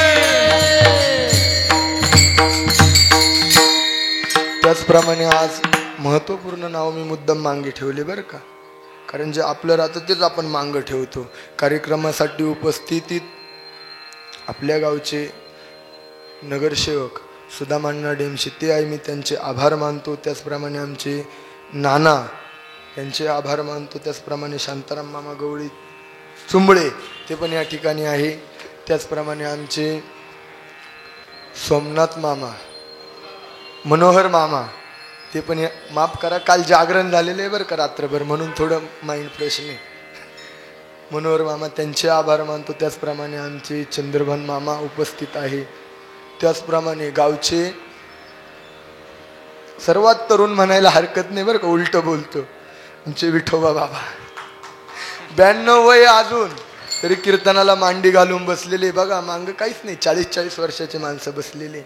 Speaker 1: त्याचप्रमाणे आज महत्त्वपूर्ण नाव मी मुद्दाम मागे ठेवले बरं का, कारण जे आपलं राहतं तेच आपण मागं ठेवतो. कार्यक्रमासाठी उपस्थितीत आपल्या गावचे नगरसेवक सुदामांना डेमशी ते आहे, मी त्यांचे आभार मानतो. त्याचप्रमाणे आमचे नाना यांचे आभार मानतो. त्याचप्रमाणे शांताराम मामा गवळी चुंबळे ते पण या ठिकाणी आहे. त्याचप्रमाणे आमचे सोमनाथ मामा, मनोहर मामा ते पण माफ करा, काल जागरण झालेलं आहे बरं का रात्रभर, म्हणून थोडं माइंड फ्रेश नाही. मनोहर मामा त्यांचे आभार मानतो. त्याचप्रमाणे आमचे चंद्रभान मामा उपस्थित आहे. त्याचप्रमाणे गावचे सर्वात तरुण म्हणायला हरकत नाही बरं का, उलट बोलतो, आमचे विठोबा बाबा 92 वय अजून तरी कीर्तनाला मांडी घालून बसलेले. बघा मांग काहीच नाही, 40-40 वर्षाचे माणसं बसलेले,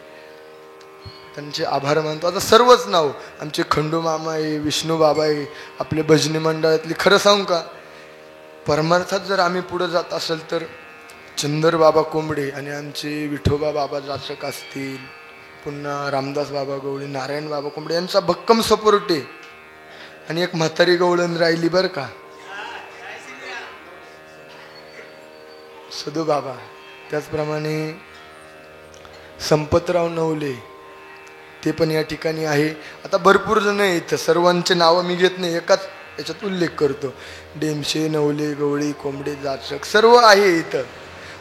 Speaker 1: त्यांचे आभार मानतो. आता सर्वच नाव आमचे खंडू मामा आहे, विष्णू बाबा आहे, आपले भजनी मंडळातली. खरं सांगू का, परमार्थात जर आम्ही पुढे जात असेल तर चंदर बाबा कोंबडे आणि आमचे विठोबा बाबा जाचक असतील, पुन्हा रामदास बाबा गवळी, नारायण बाबा कोंबडे यांचा भक्कम सपोर्ट आहे. आणि एक म्हातारी गवळण राहिली बरं का, सदू बाबा. त्याचप्रमाणे संपतराव नवले ते पण या ठिकाणी आहे. आता भरपूर जण आहेत, सर्वांचे नावं मी घेत नाही, एकाच याच्यात उल्लेख करतो. डेमशे, नवले, गवळी, कोंबडे, जाचक सर्व आहे इथं.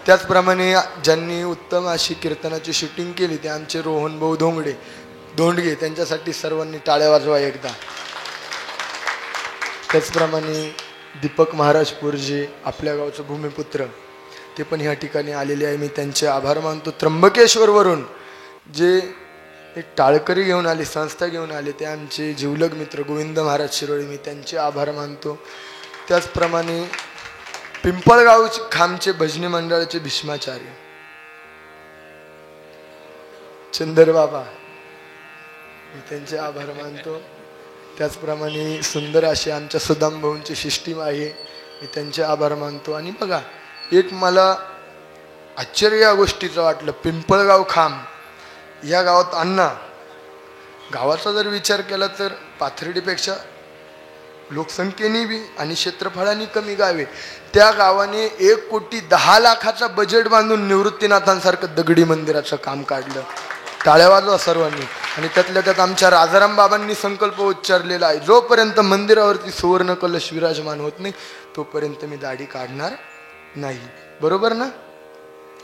Speaker 1: त्याचप्रमाणे ज्यांनी उत्तम अशी कीर्तनाची शूटिंग केली ते आमचे रोहन भाऊ धोंडगे, त्यांच्यासाठी सर्वांनी टाळ्या वाजवा एकदा. त्याचप्रमाणे दीपक महाराज पुरजे आपल्या गावचं भूमिपुत्र ते पण ह्या ठिकाणी आलेले आहे, मी त्यांचे आभार मानतो. त्र्यंबकेश्वरवरून जे एक टाळकरी घेऊन आले, संस्था घेऊन आले, ते आमचे जिवलग मित्र गोविंद महाराज शिरोळी, मी त्यांचे आभार मानतो. त्याचप्रमाणे पिंपळगाव खामचे भजनी मंडळाचे भीष्माचार्य चंदर बाबा, मी त्यांचे आभार मानतो. त्याचप्रमाणे सुंदर अशी आमच्या सुदाम भाऊंची सिस्टीम आहे, मी त्यांचे आभार मानतो. आणि बघा, एक मला आश्चर्य या गोष्टीचं वाटलं, पिंपळगाव खाम या गावात अण्णा गावाचा जर विचार केला तर पाथर्डीपेक्षा लोकसंख्येने बी आणि क्षेत्रफळाने कमी गावे, त्या गावाने 1,10,00,000 बजेट बांधून निवृत्तीनाथांसारखं दगडी मंदिराचं काम काढलं. टाळ्या वाजवा सर्वांनी. आणि त्यातल्या त्यात आमच्या राजाराम बाबांनी संकल्प उच्चारलेला आहे, जोपर्यंत मंदिरावरती सुवर्ण कलश विराजमान होत नाही तोपर्यंत मी दाढी काढणार नाही. बरोबर ना?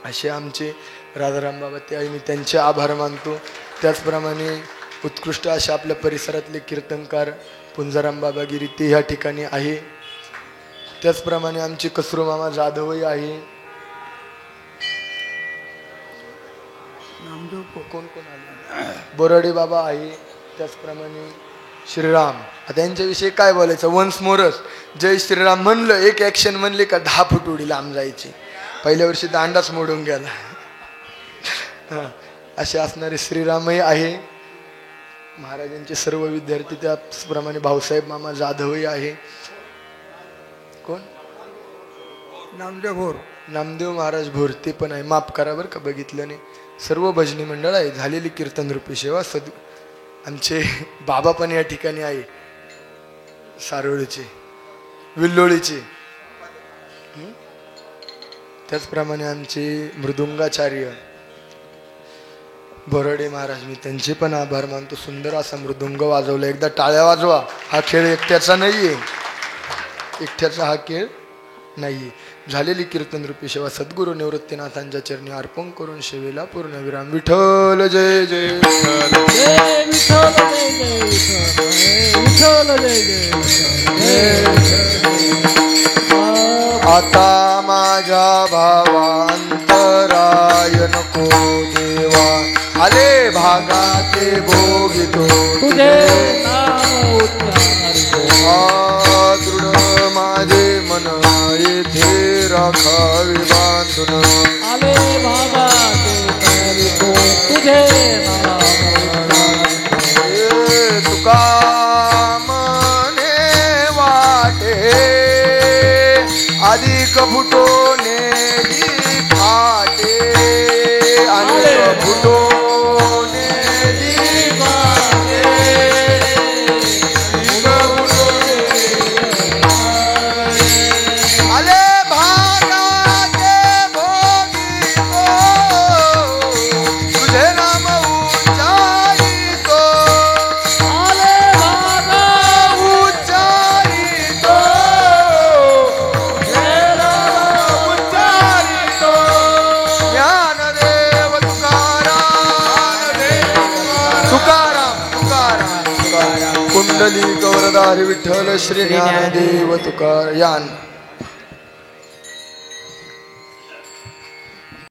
Speaker 1: असे आमचे राजाराम बाबा, ते आहे मी त्यांचे आभार मानतो. त्याचप्रमाणे उत्कृष्ट अशा आपल्या परिसरातले कीर्तनकार पुंजाराम बाबागिरी ते ह्या ठिकाणी आहे. त्याचप्रमाणे आमचे कसरू मामा जाधवही आहे. कोण कोण आले? बोराडे बाबा आहे. त्याचप्रमाणे श्रीराम. आता यांच्याविषयी काय बोलायचं, वन्स मोरच जय श्रीराम म्हणलं, एक ॲक्शन म्हणले का 10 फूट उडी लांब जायची. पहिल्या वर्षी दांडाच मोडून गेला. असे असणारे श्रीरामही आहे. महाराजांचे सर्व विद्यार्थी, त्याचप्रमाणे भाऊसाहेब मामा जाधवही आहे. कोण?
Speaker 3: नामदेव भोर.
Speaker 1: नामदेव महाराज भोर ते पण आहे. माफ करा बरं का, बघितलं नाही. सर्व भजनी मंडळ आहे. झालेली कीर्तन रूपी सेवा आमचे बाबा पण या ठिकाणी आहे, सारोळीचे विल्लोळीचे. त्याचप्रमाणे आमचे मृदुंगाचार्य बोराडे महाराज, मी त्यांचे पण आभार मानतो. सुंदर असा मृदुंग वाजवला. एकदा टाळ्या वाजवा. हा खेळ एकट्याचा नाहीये, एकट्याचा हा खेळ नाहीये. झालेली कीर्तन रूपी सेवा सद्गुरू निवृत्तीनाथांच्या चरणी अर्पण करून सेवेला पूर्णविराम. विठ्ठल जय जय आता माझ्या भावांतराय नको देवा, आले भागाते भोगितो
Speaker 3: तुझे नाम उच्चारितो.
Speaker 1: दृढ माझे मन येथे राखावे बांधून.
Speaker 3: आले भागाते भोगितो तुझे नाम उच्चारितो.
Speaker 1: तुका मने वाटे अधिक फुटोने फाटे, अनेक फुटोने आले भागाते भोगितो तुझे नाम उच्चारितो.
Speaker 3: आले भागा
Speaker 1: उच्चारितो ज्ञानदेव तुकाराम तुकाराम तुकाराम. कुंडली गौरधारी विठ्ठल श्री ज्ञानदेव तुकार. यान